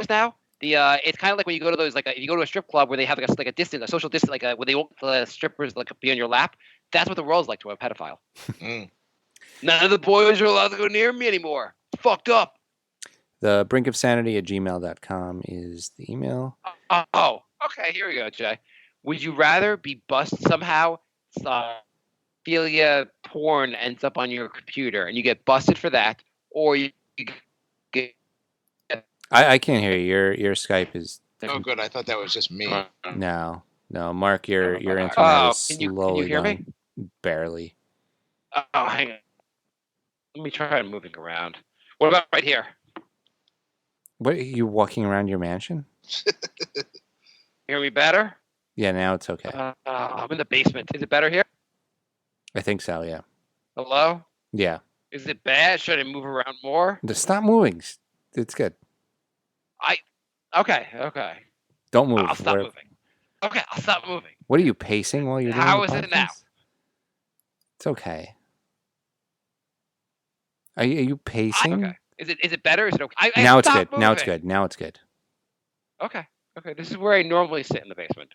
now. It's kind of like when you go to those if you go to a strip club where they have a distance, a social distance, where they won't the strippers be on your lap. That's what the world's like to a pedophile. None of the boys are allowed to go near me anymore. Fucked up. The brinkofsanity@gmail.com is the email. Oh, okay. Here we go, Jay. Would you rather be busted somehow? Philia porn ends up on your computer and you get busted for that, or you get I can't hear you. Your Skype is Oh, good. I thought that was just me. no. Mark. Your internet is can you slowly hear me? going. Barely. Oh, hang on. Let me try moving around. What about right here? What are you walking around your mansion? Hear me better? Yeah, now it's okay. I'm in the basement. Is it better here? I think so. Yeah. Hello? Yeah. Is it bad? Should I move around more? Just stop moving. It's good. Okay. Don't move. I'll stop moving. Okay, I'll stop moving. What are you pacing while you're doing How the is it now? podcast? It's okay. Are you pacing? Okay. Is it better? Is it okay? I Now it's stopped good. Now it's moving. good. Now it's good. Okay. This is where I normally sit in the basement.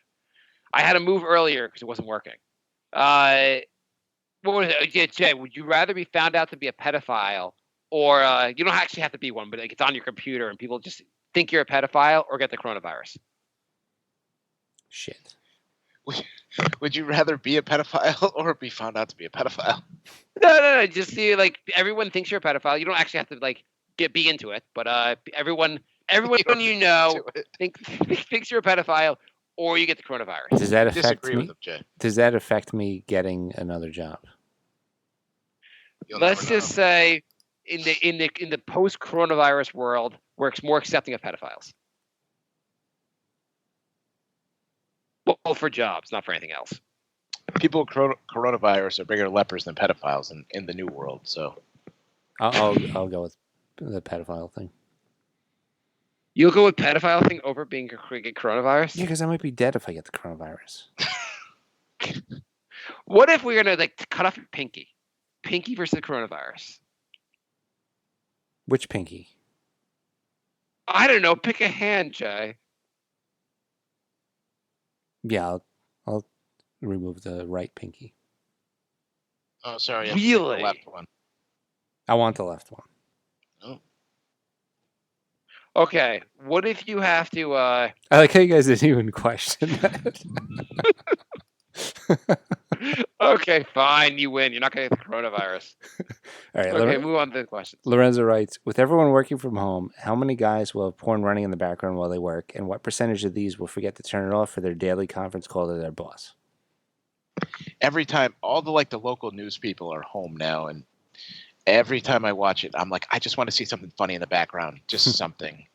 I had to move earlier because it wasn't working. What was it? Yeah, Jay, would you rather be found out to be a pedophile or you don't actually have to be one, but like it's on your computer and people just think you're a pedophile or get the coronavirus. Shit. Would you rather be a pedophile or be found out to be a pedophile? No. Just see, like everyone thinks you're a pedophile. You don't actually have to like be into it, but everyone you know thinks you're a pedophile, or you get the coronavirus. Does that affect Disagree me? with him, Jay. Does that affect me getting another job? Let's just say in the post coronavirus world, we're more accepting of pedophiles. Well, for jobs, not for anything else. People with coronavirus are bigger lepers than pedophiles in the new world. So I'll go with the pedophile thing. You'll go with pedophile thing over being get coronavirus? Yeah, because I might be dead if I get the coronavirus. What if we're gonna like cut off your pinky? Pinky versus the coronavirus. Which pinky? I don't know. Pick a hand, Jay. Yeah, I'll remove the right pinky. oh, sorry, Really? the left one. I want the left one. Oh. Okay. What if you have to? I like how you guys didn't even question that. Okay, fine. You win. You're not gonna get the coronavirus. All right. Okay, move on to the questions. Lorenzo writes, with everyone working from home, how many guys will have porn running in the background while they work, and what percentage of these will forget to turn it off for their daily conference call to their boss? Every time, all the local news people are home now, and every time I watch it, I'm like, I just want to see something funny in the background, just something.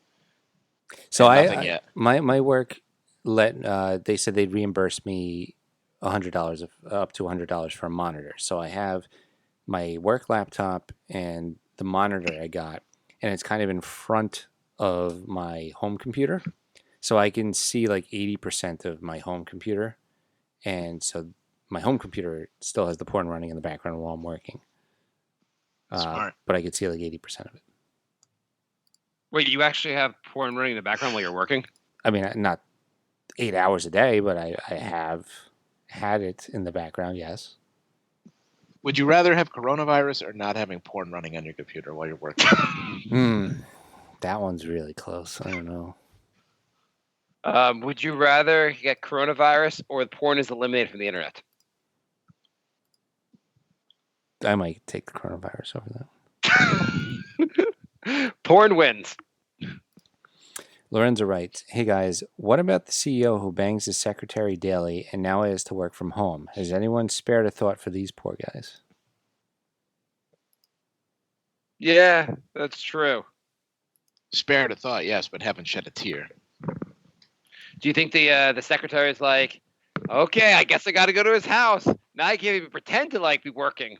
So nothing yet. My work they said they'd reimburse me $100 up to $100 for a monitor. So I have my work laptop and the monitor I got, and it's kind of in front of my home computer, so I can see like 80% of my home computer, and so my home computer still has the porn running in the background while I'm working. Smart. But I could see like 80% of it. Wait, you actually have porn running in the background while you're working? I mean, not 8 hours a day, but I have had it in the background, yes. Would you rather have coronavirus or not having porn running on your computer while you're working? That one's really close. I don't know. Would you rather get coronavirus or the porn is eliminated from the internet? I might take the coronavirus over that. Porn wins. Lorenzo writes, hey guys, what about the CEO who bangs his secretary daily and now has to work from home? Has anyone spared a thought for these poor guys? Yeah, that's true. Spared a thought, yes, but haven't shed a tear. Do you think the secretary is like, okay, I guess I got to go to his house. Now I can't even pretend to like be working.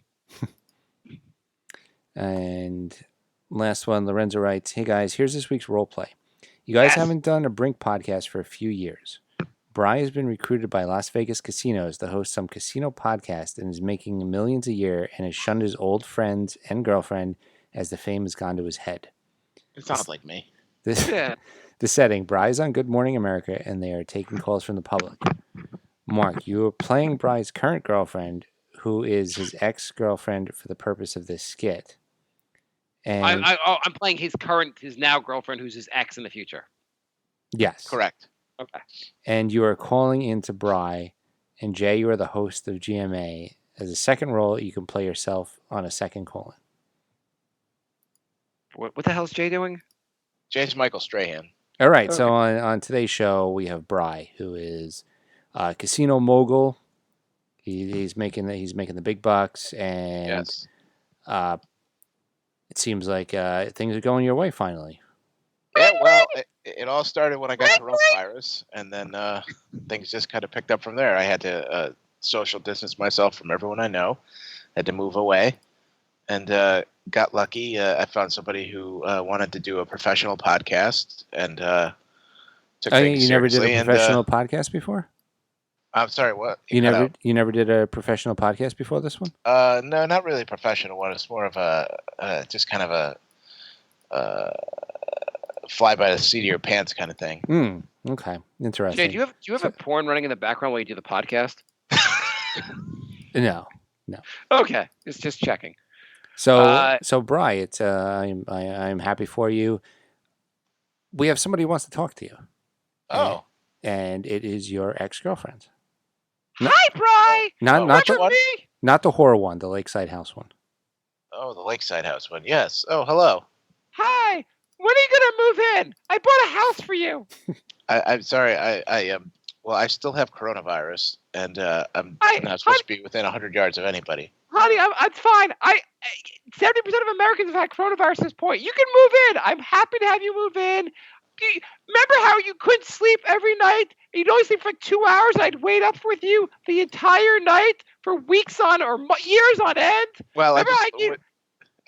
And last one, Lorenzo writes, hey guys, here's this week's role play. You guys haven't done a Brink podcast for a few years. Bry has been recruited by Las Vegas casinos to host some casino podcast and is making millions a year and has shunned his old friends and girlfriend as the fame has gone to his head. It sounds like me. The setting, Bry's on Good Morning America and they are taking calls from the public. Mark, you are playing Bry's current girlfriend, who is his ex-girlfriend for the purpose of this skit. And I'm playing his now girlfriend, who's his ex in the future. yes. Correct. Okay. And you are calling into Bry, and Jay, you are the host of GMA. As a second role, you can play yourself on a second call-in. What the hell is Jay doing? Jay's Michael Strahan. All right, Okay. so on today's show, we have Bry, who is a casino mogul. He's making the big bucks, and Yes. it seems like things are going your way finally. Yeah, well, it all started when I got coronavirus, and then things just kind of picked up from there. I had to social distance myself from everyone I know, had to move away, and got lucky. I found somebody who wanted to do a professional podcast, and took things You never did seriously, a professional podcast before? I'm sorry, what? You never did a professional podcast before this one? No, not really a professional one. It's more of a just kind of a fly by the seat of your pants kind of thing. Okay, interesting. Jay, do you have a porn running in the background while you do the podcast? No. Okay, it's just checking. So Bri, it's I'm happy for you. We have somebody who wants to talk to you. Oh. And it is your ex-girlfriend. Hi, Bri. Not the horror one, the Lakeside House one. Oh, the Lakeside House one. Yes. Oh, hello. Hi. When are you gonna move in? I bought a house for you. I'm sorry. Well, I still have coronavirus, and I'm not supposed to be within 100 yards of anybody. Honey, I'm fine. 70% of Americans have had coronavirus at this point. You can move in. I'm happy to have you move in. Remember how you couldn't sleep every night? You'd only sleep for like 2 hours. I'd wait up with you the entire night for weeks on or years on end. Well, I'd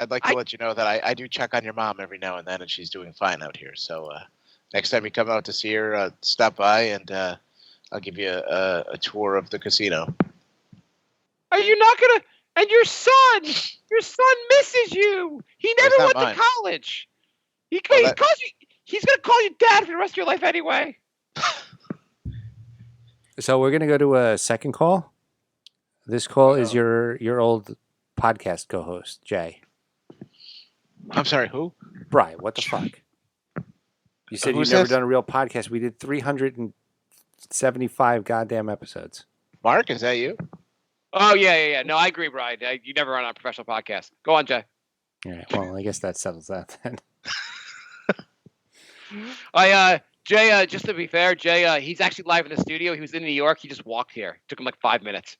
like to let you know that I do check on your mom every now and then, and she's doing fine out here. So next time you come out to see her, stop by, and I'll give you a tour of the casino. Are you not gonna? And your son misses you. He never went to college. He calls you. He's gonna call you dad for the rest of your life anyway. So we're gonna go to a second call. This call is your old podcast co-host, Jay. I'm sorry, who? Bri, what the fuck? You said you've never done a real podcast. We did 375 goddamn episodes. Mark, is that you? Oh, yeah. No, I agree, Brian. You never run on a professional podcast. Go on, Jay. All right. Well, I guess that settles that then. Jay, just to be fair, Jay, he's actually live in the studio. He was in New York. He just walked here. It took him like 5 minutes.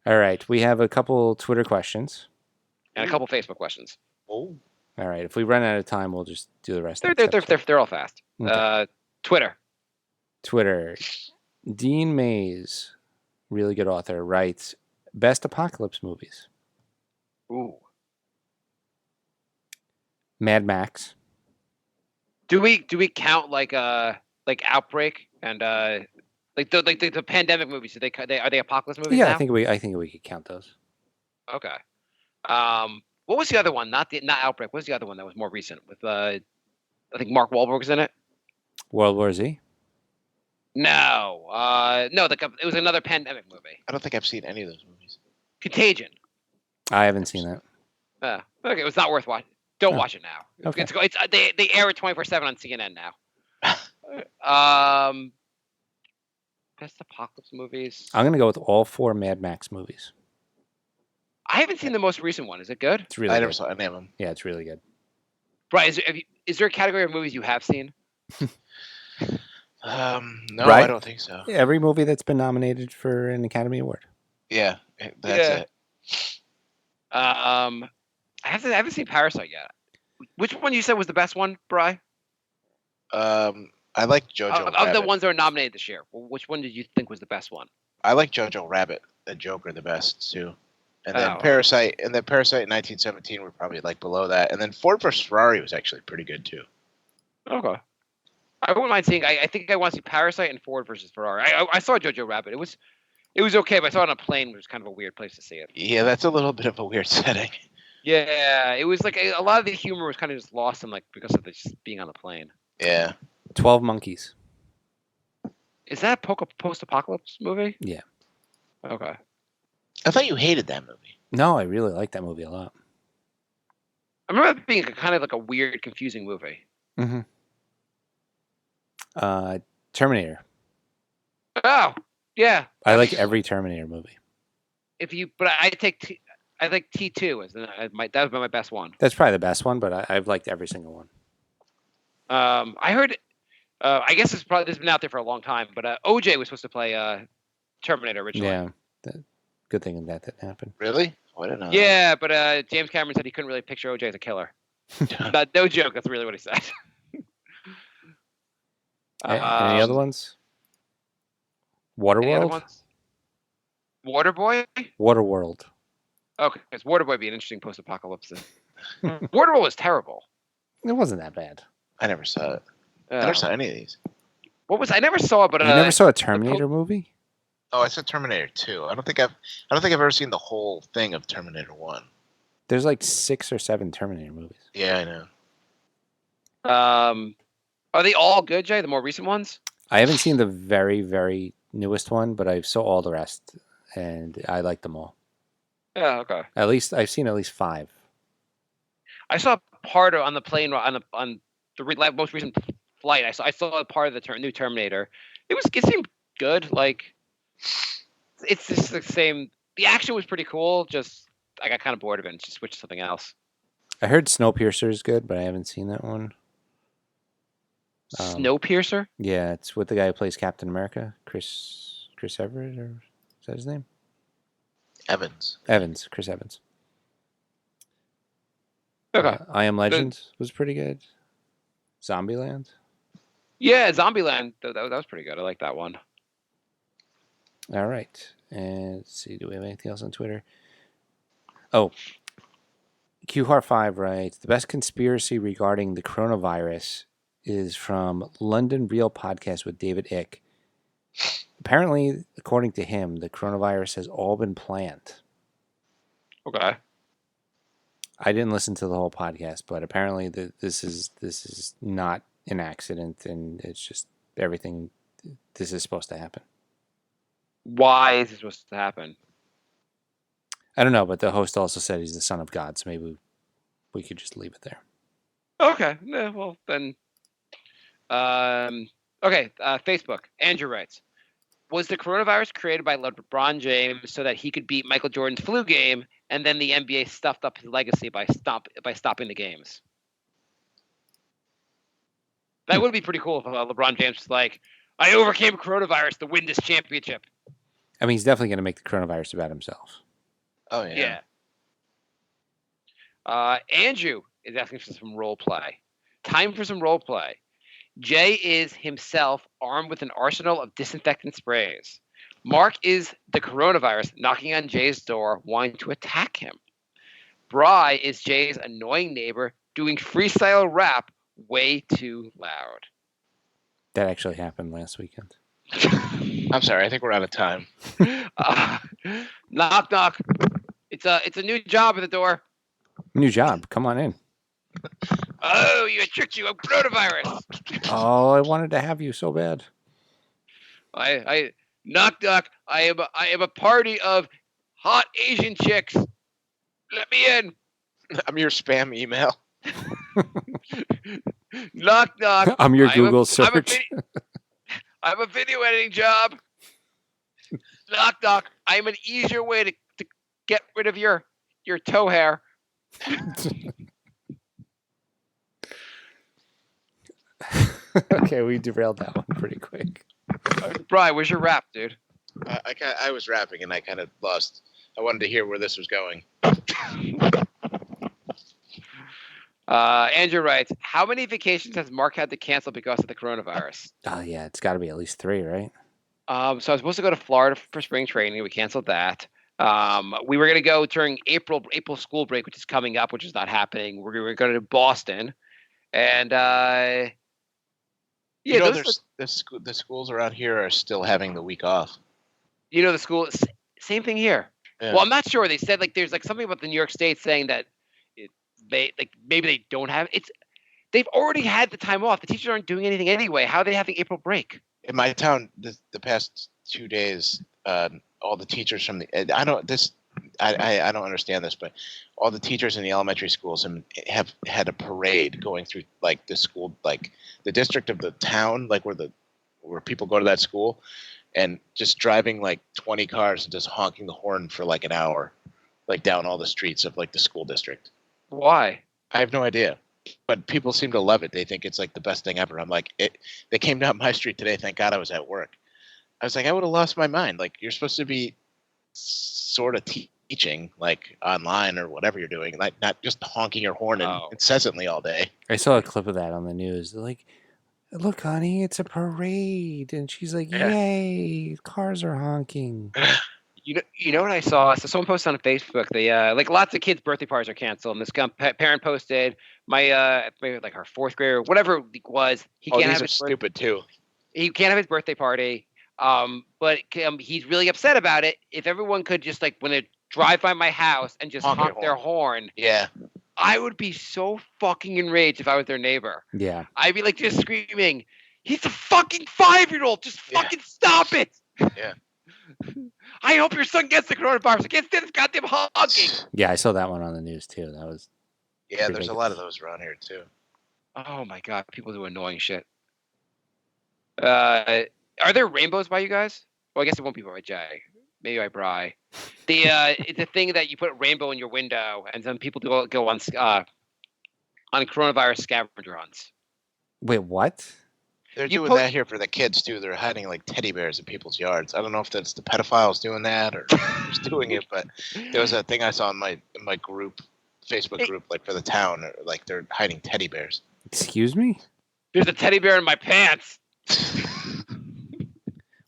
All right. We have a couple Twitter questions. And a couple Facebook questions. Oh. All right. If we run out of time, we'll just do the rest. They're all fast. Okay. Twitter. Dean Mays, really good author, writes best apocalypse movies. Ooh. Mad Max. Do we count like Outbreak and like the pandemic movies? Are they apocalypse movies? Yeah, now? I think we could count those. Okay. What was the other one? Not Outbreak. What was the other one that was more recent with I think Mark Wahlberg's in it? World War Z? No. It was another pandemic movie. I don't think I've seen any of those movies. Contagion. I haven't seen that. Okay, it was not worth watching. Don't watch it now. Okay. They air it 24/7 on CNN now. Best apocalypse movies. I'm gonna go with all 4 Mad Max movies. I haven't seen the most recent one. Is it good? It's really. I never saw any of them. Yeah, it's really good. Right? Is there a category of movies you have seen? No, right? I don't think so. Every movie that's been nominated for an Academy Award. Yeah, that's it. I haven't seen Parasite yet. Which one you said was the best one, Bri? I like Jojo Rabbit. Of the ones that were nominated this year, which one did you think was the best one? I like Jojo Rabbit and Joker the best too. And then Parasite in 1917 were probably like below that. And then Ford vs. Ferrari was actually pretty good too. Okay. I wouldn't mind seeing. I think I want to see Parasite and Ford versus Ferrari. I saw Jojo Rabbit. It was okay, but I saw it on a plane, which was kind of a weird place to see it. Yeah, that's a little bit of a weird setting. Yeah, it was like a lot of the humor was kind of just lost in because of just being on the plane. Yeah. 12 Monkeys. Is that a post-apocalypse movie? Yeah. Okay. I thought you hated that movie. No, I really like that movie a lot. I remember it being kind of like a weird, confusing movie. Mm-hmm. Terminator. Oh, yeah. I like every Terminator movie. I like T2 that would be my best one. That's probably the best one, but I've liked every single one. I heard. I guess this has been out there for a long time, but OJ was supposed to play Terminator originally. Yeah, good thing that didn't happen. Really? I didn't know. Yeah, but James Cameron said he couldn't really picture OJ as a killer. No joke. That's really what he said. Any other ones? Waterworld? Waterboy? Waterworld. Okay, because Waterboy would be an interesting post-apocalypse. Waterworld was terrible. It wasn't that bad. I never saw it. I never saw any of these. I never saw it, but you never saw a Terminator movie? Oh, I saw Terminator 2. I don't think I've ever seen the whole thing of Terminator 1. There's like 6 or 7 Terminator movies. Yeah, I know. Are they all good, Jay? The more recent ones? I haven't seen the very, very newest one, but I saw all the rest, and I like them all. Yeah, okay. At least I've seen at least 5. I saw part of on the plane on the most recent flight. I saw a part of the new Terminator. It seemed good. Like it's just the same. The action was pretty cool. Just I got kind of bored of it and just switched to something else. I heard Snowpiercer is good, but I haven't seen that one. Snowpiercer? Yeah, it's with the guy who plays Captain America, Chris Everett, or is that his name? Evans, Chris Evans. Okay. I Am Legend was pretty good. Zombieland. Yeah, Zombieland. That was pretty good. I like that one. All right. And let's see, do we have anything else on Twitter? Oh, QHAR5 writes, the best conspiracy regarding the coronavirus is from London Real Podcast with David Icke. Apparently, according to him, the coronavirus has all been planned. Okay. I didn't listen to the whole podcast, but apparently this is not an accident, and it's just everything. This is supposed to happen. Why is it supposed to happen? I don't know, but the host also said he's the son of God, so maybe we could just leave it there. Okay. Yeah, well, then. Okay. Facebook. Andrew writes, was the coronavirus created by LeBron James so that he could beat Michael Jordan's flu game, and then the NBA stuffed up his legacy by stopping the games? That would be pretty cool if LeBron James was like, I overcame coronavirus to win this championship. I mean, he's definitely going to make the coronavirus about himself. Oh yeah. Andrew is asking for some role play. Time for some role play. Jay is himself armed with an arsenal of disinfectant sprays. Marc is the coronavirus knocking on Jay's door, wanting to attack him. Bri is Jay's annoying neighbor doing freestyle rap way too loud. That actually happened last weekend. I'm sorry. I think we're out of time. Knock, knock. It's a new job at the door. New job. Come on in. Oh, I tricked you. I'm coronavirus. Oh, I wanted to have you so bad. I knock, knock. I am a party of hot Asian chicks. Let me in. I'm your spam email. Knock, knock. I'm your Google search. I'm a video editing job. Knock, knock. I'm an easier way to get rid of your toe hair. Okay, we derailed that one pretty quick. Brian, where's your rap, dude? I was rapping and I kind of lost. I wanted to hear where this was going. Andrew writes, how many vacations has Marc had to cancel because of the coronavirus? Oh, yeah, it's got to be at least 3, right? So I was supposed to go to Florida for spring training. We canceled that. We were going to go during April school break, which is coming up, which is not happening. We were going to Boston. And, you know, the schools around here are still having the week off. You know, the school, same thing here. Yeah. Well, I'm not sure. They said there's something about the New York State saying that maybe they don't have it. They've already had the time off. The teachers aren't doing anything anyway. How are they having April break? In my town, the past 2 days, all the teachers from I don't understand this, but all the teachers in the elementary schools have had a parade going through like the school, like the district of the town, like where people go to that school, and just driving like 20 cars and just honking the horn for like an hour, like down all the streets of like the school district. Why? I have no idea, but people seem to love it. They think it's like the best thing ever. I'm like, they came down my street today. Thank God I was at work. I was like, I would have lost my mind. Like, you're supposed to be sort of teaching, like online or whatever you're doing, like not just honking your horn incessantly all day. I saw a clip of that on the news. They're like, look, honey, it's a parade. And she's like, yay, cars are honking. You know what I saw? So someone posted on Facebook. They like lots of kids' birthday parties are canceled. And this parent posted my like her 4th grader, whatever it was. He can't have his stupid too. He can't have his birthday party. But he's really upset about it. If everyone could just like when they drive by my house and just honk their horn, yeah, I would be so fucking enraged if I was their neighbor. Yeah, I'd be like just screaming, "He's a fucking 5-year-old! Just fucking stop it!" Yeah. I hope your son gets the coronavirus. I can't stand this goddamn hogging. Yeah, I saw that one on the news too. That was Yeah, there's a lot of ridiculous. those around here too. Oh my god, people do annoying shit. Are there rainbows by you guys? Well, I guess it won't be by Jay. Maybe by Bry. It's a thing that you put a rainbow in your window, and some people go on coronavirus scavenger hunts. Wait, what? They're You doing put- that here for the kids too. They're hiding like teddy bears in people's yards. I don't know if that's the pedophiles doing that or who's doing it, but there was a thing I saw in my group, Facebook group, like for the town, like they're hiding teddy bears. Excuse me? There's a teddy bear in my pants.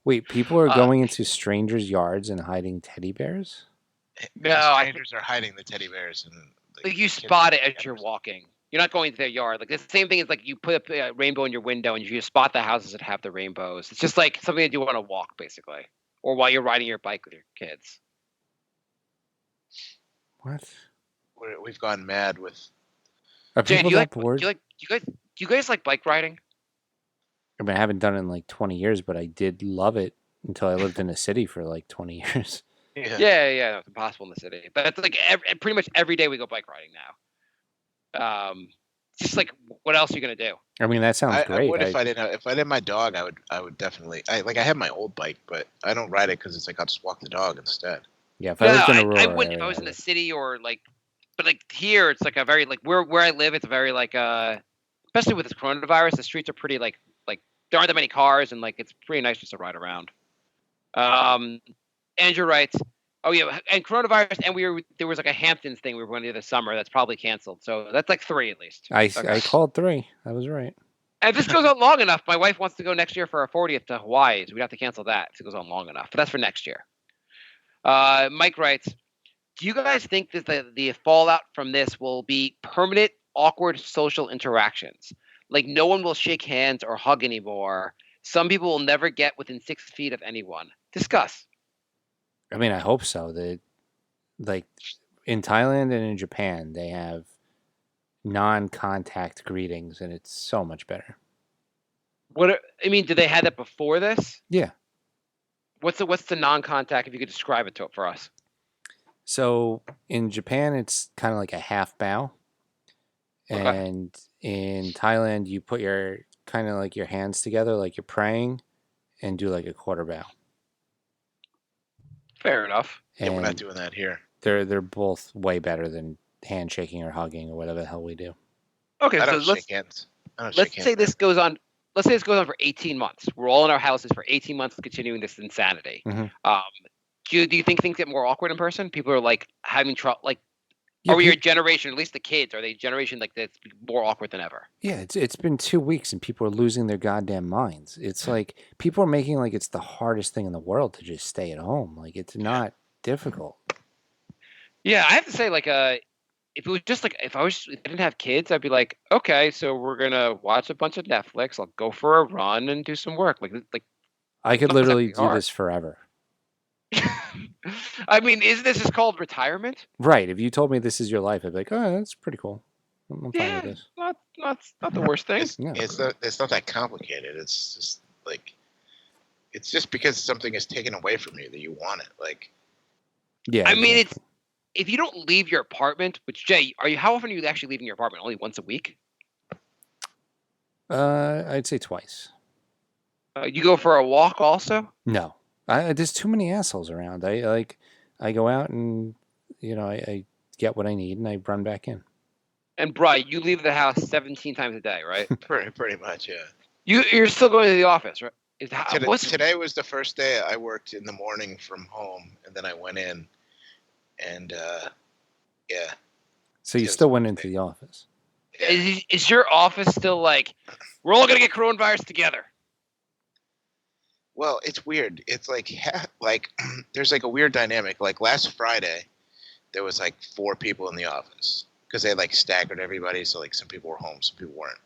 Wait, people are going into strangers' yards and hiding teddy bears? No, Strangers are hiding the teddy bears, and Like you kids spot are it as you're walking. You're not going to their yard. Like the same thing is like you put a rainbow in your window and you spot the houses that have the rainbows. It's just like something that you want to walk, basically, or while you're riding your bike with your kids. What? We've gone mad with. Are Jay, people do you that like? bored? Do you guys like bike riding? I mean, I haven't done it in like 20 years, but I did love it until I lived in a city for like 20 years. Yeah, no, it's impossible in the city. But it's like pretty much every day we go bike riding now. Just like what else are you gonna do? I mean, that sounds I great. would if I didn't have my dog. I would definitely. I have my old bike, but I don't ride it because it's like I'll just walk the dog instead. Yeah, if I lived in a rural I wouldn't area, if I was in I the city or like, but like here it's like a very like where I live it's a very like especially with this coronavirus the streets are pretty like there aren't that many cars and like it's pretty nice just to ride around. Andrew writes, oh yeah, and coronavirus and there was like a Hamptons thing we were going to do this summer that's probably canceled, so that's like 3 at least. I Okay. called 3. I was right. And if this goes on long enough, my wife wants to go next year for our 40th to Hawaii, so we'd have to cancel that if it goes on long enough. But that's for next year. Mike writes, do you guys think that the fallout from this will be permanent, awkward social interactions? Like no one will shake hands or hug anymore. Some people will never get within 6 feet of anyone. Discuss. I mean, I hope so. That like in Thailand and in Japan, they have non-contact greetings, and it's so much better. Do they have that before this? Yeah. What's the non-contact? If you could describe it for us. So in Japan, it's kind of like a half bow, Okay. and in Thailand, you put your kind of like your hands together, like you're praying, and do like a quarter bow. Fair enough. Yeah, we're not And doing that here. they're both way better than handshaking or hugging or whatever the hell we do. Okay, I so don't shake hands. let's say this goes on. Let's say this goes on for 18 months. We're all in our houses for 18 months, continuing this insanity. Mhm. Do you think things get more awkward in person? People are like having trouble. Like, Yeah, are we your generation? At least the kids are they a generation like that's more awkward than ever? Yeah, it's been 2 weeks and people are losing their goddamn minds. It's like people are making like it's the hardest thing in the world to just stay at home. Like it's not difficult. Yeah, I have to say, like, if it was just like if I didn't have kids, I'd be like, okay, so we're gonna watch a bunch of Netflix. I'll go for a run and do some work. Like I could Not literally exactly do hard. this forever. I mean, isn't this just called retirement? Right. If you told me this is your life, I'd be like, oh, that's pretty cool. I'm fine Yeah, with this. not the worst thing. It's, Yeah. it's not that complicated. It's just like it's just because something is taken away from you that you want it. Like Yeah. I mean, exactly. if you don't leave your apartment, which Jay, how often are you actually leaving your apartment? Only once a week? I'd say twice. You go for a walk also? No. There's too many assholes around. I go out and I get what I need and I run back in. And Bri, you leave the house 17 times a day, right? pretty much, yeah. You're still going to the office, right? Today was the first day I worked in the morning from home, and then I went in, and yeah. So you Yes. still went into the office. Is your office still like we're all gonna get coronavirus together? Well, it's weird. It's like there's like a weird dynamic. Like last Friday, there was like 4 people in the office because they like staggered everybody. So like some people were home, some people weren't.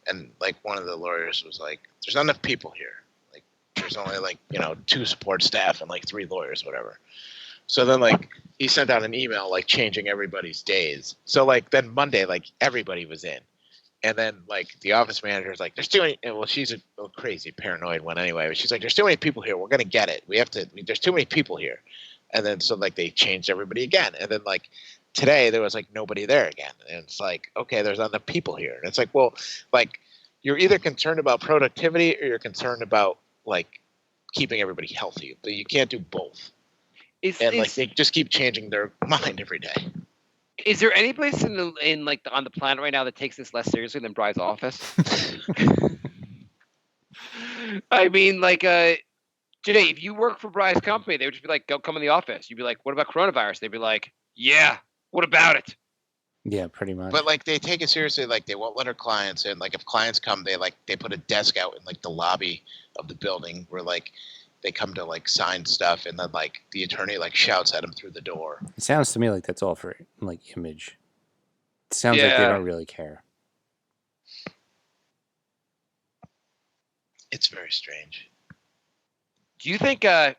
And like one of the lawyers was like, "There's not enough people here. Like there's only like 2 support staff and like 3 lawyers, whatever." So then like he sent out an email like changing everybody's days. So like then Monday like everybody was in, And then like the office manager is like, there's too many. Well, she's a crazy paranoid one anyway. But she's like, there's too many people here. We're gonna get it. We have to. There's too many people here. And then so like they changed everybody again. And then like today there was like nobody there again. And it's like, okay, there's not enough people here. And it's like, well, like you're either concerned about productivity or you're concerned about like keeping everybody healthy. But you can't do both. Like they just keep changing their mind every day. Is there any place on the planet right now that takes this less seriously than Bry's office? I mean, like, today, if you work for Bry's company, they would just be like, "Go come in the office." You'd be like, "What about coronavirus?" They'd be like, "Yeah, what about it?" Yeah, pretty much. But like they take it seriously. Like they won't let our clients in. Like if clients come, they put a desk out in like the lobby of the building where like they come to like sign stuff, and then like the attorney like shouts at them through the door. It sounds to me like that's all for like image. It sounds like they don't really care. It's very strange. Do you think if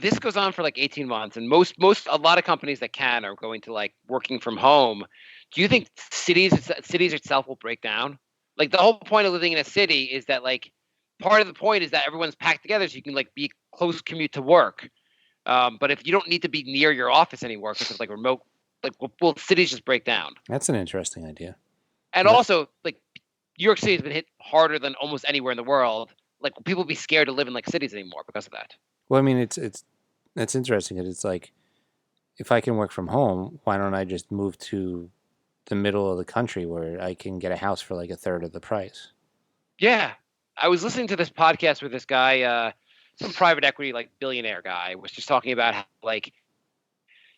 this goes on for like 18 months, and a lot of companies that can are going to like working from home, do you think cities itself will break down? Like the whole point of living in a city is that like part of the point is that everyone's packed together so you can like be close commute to work. But if you don't need to be near your office anymore because it's like remote, like will cities just break down? That's an interesting idea. And also, like New York City has been hit harder than almost anywhere in the world. Like people be scared to live in like cities anymore because of that. Well, I mean, it's interesting. It's like if I can work from home, why don't I just move to the middle of the country where I can get a house for like a third of the price? Yeah. I was listening to this podcast with this guy, some private equity, like billionaire guy, was just talking about how, like,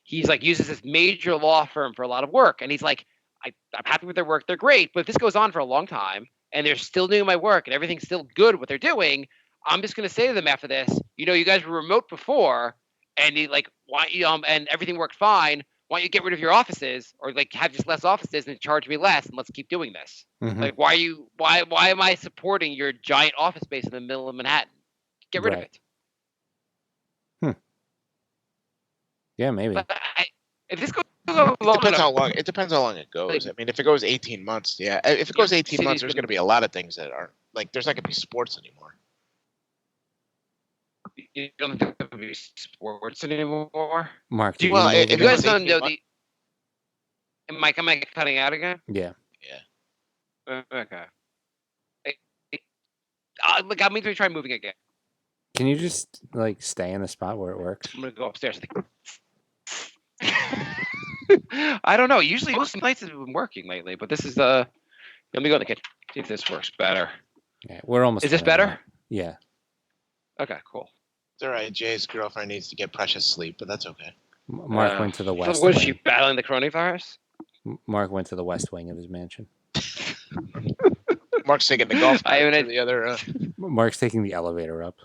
he's like uses this major law firm for a lot of work. And he's like, I'm happy with their work. They're great. But if this goes on for a long time and they're still doing my work and everything's still good what they're doing, I'm just going to say to them after this, you guys were remote before and and everything worked fine. Why don't you get rid of your offices or like have just less offices and charge me less and let's keep doing this? Mm-hmm. Like, why am I supporting your giant office space in the middle of Manhattan? Get rid of it. Yeah, maybe. But if this goes It depends how long. It depends how long it goes. I mean, if it goes 18 months, yeah. If it goes 18 months, there's going to be a lot of things that aren't like. There's not going to be sports anymore. You don't think there will be sports anymore? Mark, if you guys don't know am I cutting out again? Yeah. Okay. Look, I'm going to try moving again. Can you just like stay in the spot where it works? I'm going to go upstairs. I don't know. Usually most nights have been working lately, but this is let me go in the kitchen, see if this works better. Yeah, we're almost. Is this better? Yeah. Okay, cool. It's all right. Jay's girlfriend needs to get precious sleep, but that's okay. Mark went to the west. Was she battling the coronavirus? Mark went to the west wing of his mansion. Mark's taking the golf cart to the other. Mark's taking the elevator up.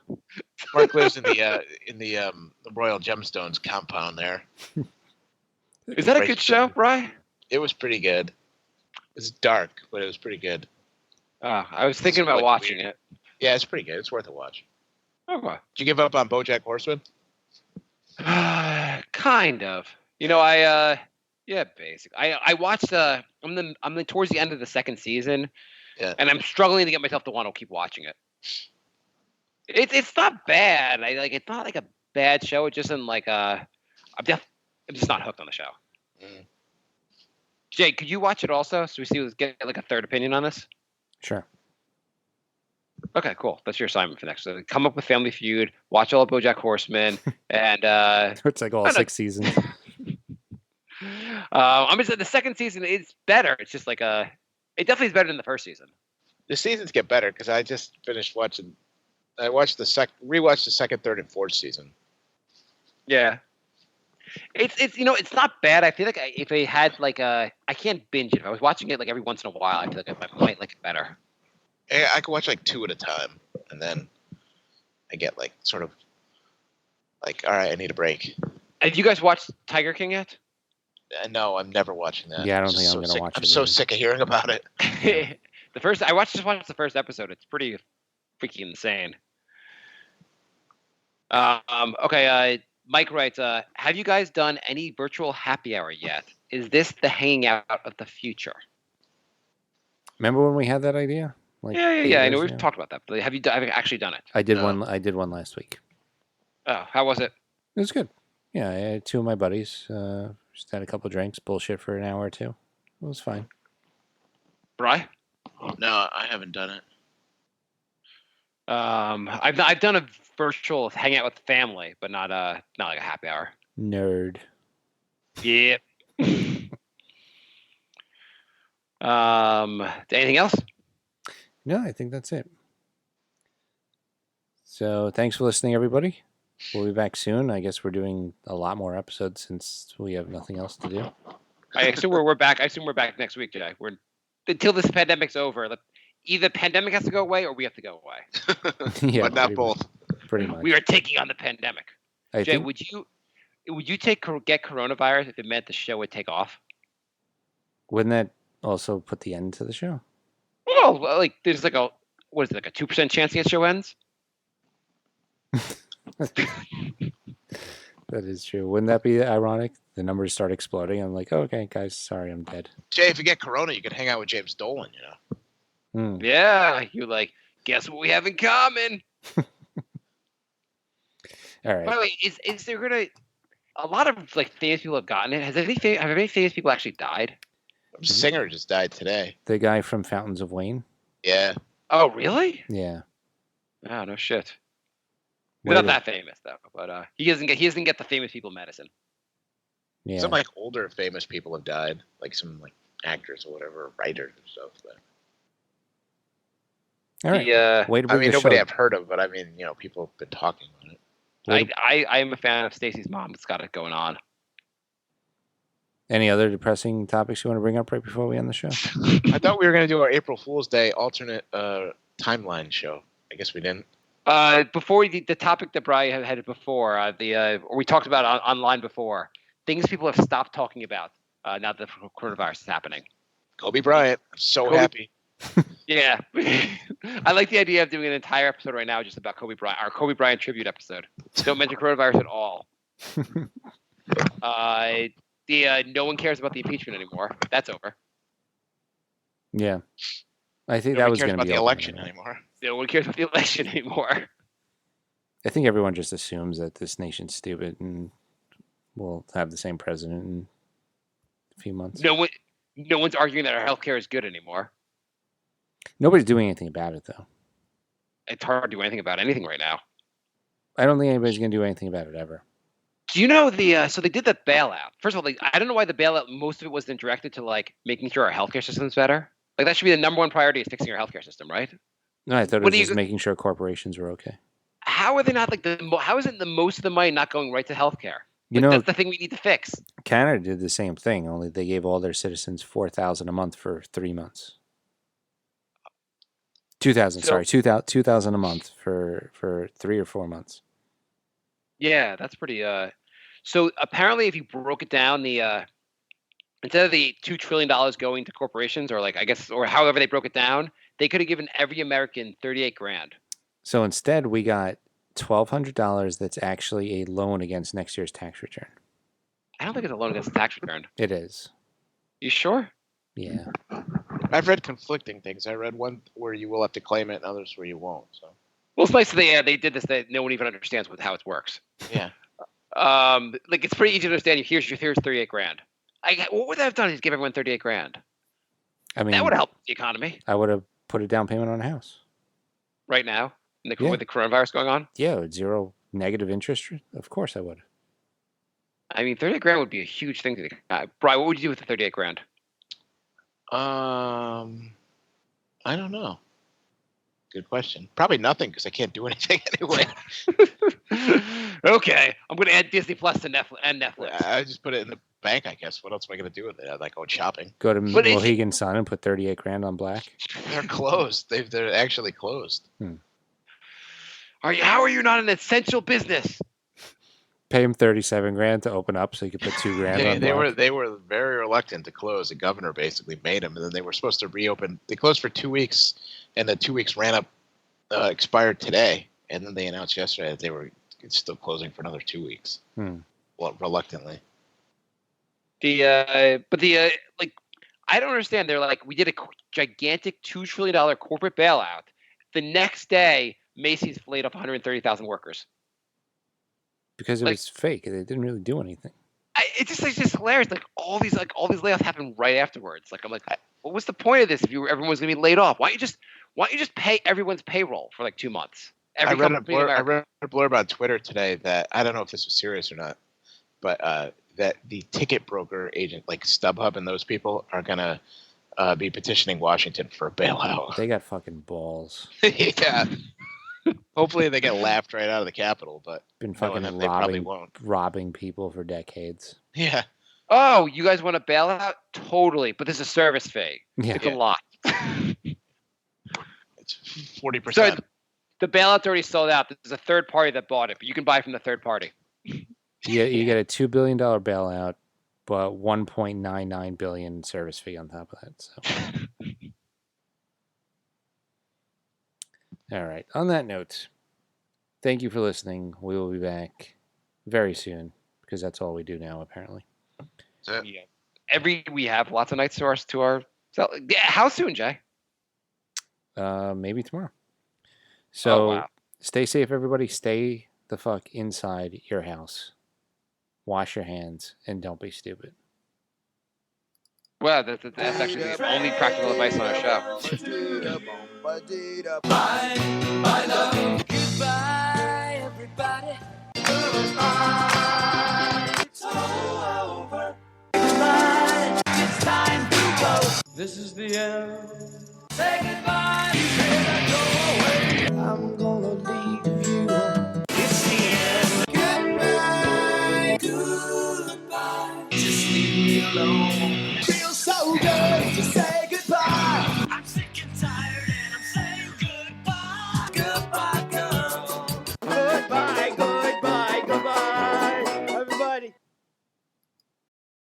Mark lives in the Royal Gemstones compound there. Is that a good show, Bri? It was pretty good. It's dark, but it was pretty good. I was thinking about watching it. Yeah, it's pretty good. It's worth a watch. Okay. Did you give up on BoJack Horseman? Kind of. Yeah, basically. I watched. I'm towards the end of the second season, and I'm struggling to get myself to want to keep watching it. It's not bad. It's not like a bad show. It just isn't like I'm just not hooked on the show. Mm. Jay, could you watch it also? So we get like a third opinion on this. Sure. Okay, cool. That's your assignment for next. So come up with Family Feud, watch all of BoJack Horseman, and it's like all 6 seasons. I'm just the second season is better. It's just like it definitely is better than the first season. The seasons get better because I just finished watching. I watched rewatched the second, third, and fourth season. Yeah. It's it's not bad. I feel like if I had like I can't binge it. If I was watching it like every once in a while, I feel like I might like it better. I could watch like 2 at a time, and then I get like sort of like, all right, I need a break. Have you guys watched Tiger King yet? No, I'm never watching that. Yeah, I don't think I'm going to watch it. I'm so sick of hearing about it. I watched the first episode. It's pretty freaking insane. Okay. Mike writes, have you guys done any virtual happy hour yet? Is this the hanging out of the future? Remember when we had that idea? Like Yeah. 8 I know years we've ago? talked about that, but have you actually done it? I did No. one. I did one last week. Oh, how was it? It was good. Yeah, I had 2 of my buddies. Just had a couple drinks, bullshit for an hour or 2. It was fine. Bri? No, I haven't done it. I've done a virtual hangout with family, but not like a happy hour. Nerd. Yep. Anything else? No, I think that's it. So thanks for listening, everybody. We'll be back soon. I guess we're doing a lot more episodes since we have nothing else to do. I assume we're back. I assume we're back next week, Jay. We're until this pandemic's over. Either the pandemic has to go away or we have to go away. Yeah, But not both. Pretty much. We are taking on the pandemic. I Jay, think, would you get coronavirus if it meant the show would take off? wouldn't that also put the end to the show? Well, like there's like a 2% chance the show ends? That is true. Wouldn't that be ironic? The numbers start exploding. I'm like, oh, okay, guys, sorry, I'm dead. Jay, if you get corona, you could hang out with James Dolan, you know. Yeah, you're like, guess what we have in common? All right. By the way, is there gonna a lot of like famous people have gotten it? Have any famous people actually died? Singer just died today. The guy from Fountains of Wayne? Yeah. Oh, really? Yeah. Oh, no shit. He's Way not to- that famous though, but he doesn't get the famous people medicine. Yeah. Some like older famous people have died, like some like actors or whatever, writers and stuff. But All right. The, Way to I bring mean, the nobody show. I've heard of, but I mean, you know, people have been talking about it. I am a fan of Stacey's mom. It's got it going on. Any other depressing topics you want to bring up right before we end the show? I thought we were going to do our April Fool's Day alternate timeline show. I guess we didn't. Before the topic that Brian had before, we talked about online before, things people have stopped talking about now that the coronavirus is happening. Kobe Bryant. I'm so Kobe- happy. Yeah, I like the idea of doing an entire episode right now just about Kobe Bryant, our Kobe Bryant tribute episode. Don't mention coronavirus at all. No one cares about the impeachment anymore. That's over. Yeah. I think Nobody that was cares going to about be the open election anyway. anymore. No one cares about the election anymore. I think everyone just assumes that this nation's stupid and we'll have the same president in a few months. No one's arguing that our healthcare is good anymore. Nobody's doing anything about it, though. It's hard to do anything about anything right now. I don't think anybody's going to do anything about it ever. Do you know so they did the bailout. First of all, I don't know why the bailout, most of it wasn't directed to like making sure our healthcare system's better. Like that should be the number one priority is fixing our healthcare system, right? No, I thought it What was do you just making sure corporations were okay. How are they not like how is it the most of the money not going right to healthcare? You know, That's the thing we need to fix. Canada did the same thing, only they gave all their citizens $4,000 a month for 3 months. 2,000, So- sorry, 2,000 a month for 3 or 4 months. Yeah, that's pretty. So apparently, if you broke it down, instead of the $2 trillion going to corporations, or like I guess, or however they broke it down, they could have given every American $38,000. So instead, we got $1,200 that's actually a loan against next year's tax return. I don't think it's a loan against the tax return. It is. You sure? Yeah. I've read conflicting things. I read one where you will have to claim it and others where you won't. So Well, it's nice that they did this. That no one even understands how it works. yeah. Like it's pretty easy to understand. Here's $38,000. What would that have done? Is give everyone $38,000. I mean, That would help the economy I would have put a down payment on a house. right now Yeah. with the coronavirus going on. Yeah, with 0 negative interest. Of course I would. I mean, $38,000 would be a huge thing to the Brian, what would you do with the $38,000? I don't know. Good question. Probably nothing because I can't do anything anyway. Okay, I'm going to add Disney Plus to Netflix. I just put it in the bank, I guess. What else am I going to do with it? I like going shopping. Go to But it's- Mohegan Sun and put $38,000 on black. They're closed. They're actually closed. How are you not an essential business? Pay him $37,000 to open up, so you could put $2,000 on black. They were very reluctant to close. The governor basically made them, and then they were supposed to reopen. They closed for 2 weeks, and the 2 weeks expired today, and then they announced yesterday that they were still closing for another 2 weeks. Well, reluctantly. Like I don't understand. They're like, we did a gigantic $2 trillion corporate bailout. The next day, Macy's laid off 130,000 workers. Because it was fake. They didn't really do anything. It's just hilarious. Like all these layoffs happen right afterwards. Like I'm like, what was the point of this if everyone was going to be laid off? Why don't you just pay everyone's payroll for like 2 months? I read a blurb on Twitter today that I don't know if this was serious or not, but that the ticket broker agent like StubHub and those people are going to be petitioning Washington for a bailout. They got fucking balls. Yeah. Hopefully they get laughed right out of the Capitol, but been fucking they probably won't. Robbing people for decades. Yeah. Oh, you guys want a bailout? Totally, but there's a service fee. Yeah. It's a lot. It's 40%. So the bailout's already sold out. There's a third party that bought it, but you can buy from the third party. Yeah, you get a $2 billion bailout, but $1.99 billion service fee on top of that. So. All right. On that note, thank you for listening. We will be back very soon because that's all we do now, apparently. Yeah. We have lots of nights to our. So, how soon, Jay? Maybe tomorrow. So wow. Stay safe, everybody. Stay the fuck inside your house. Wash your hands and don't be stupid. Well, that's actually the only practical advice on our show. My love.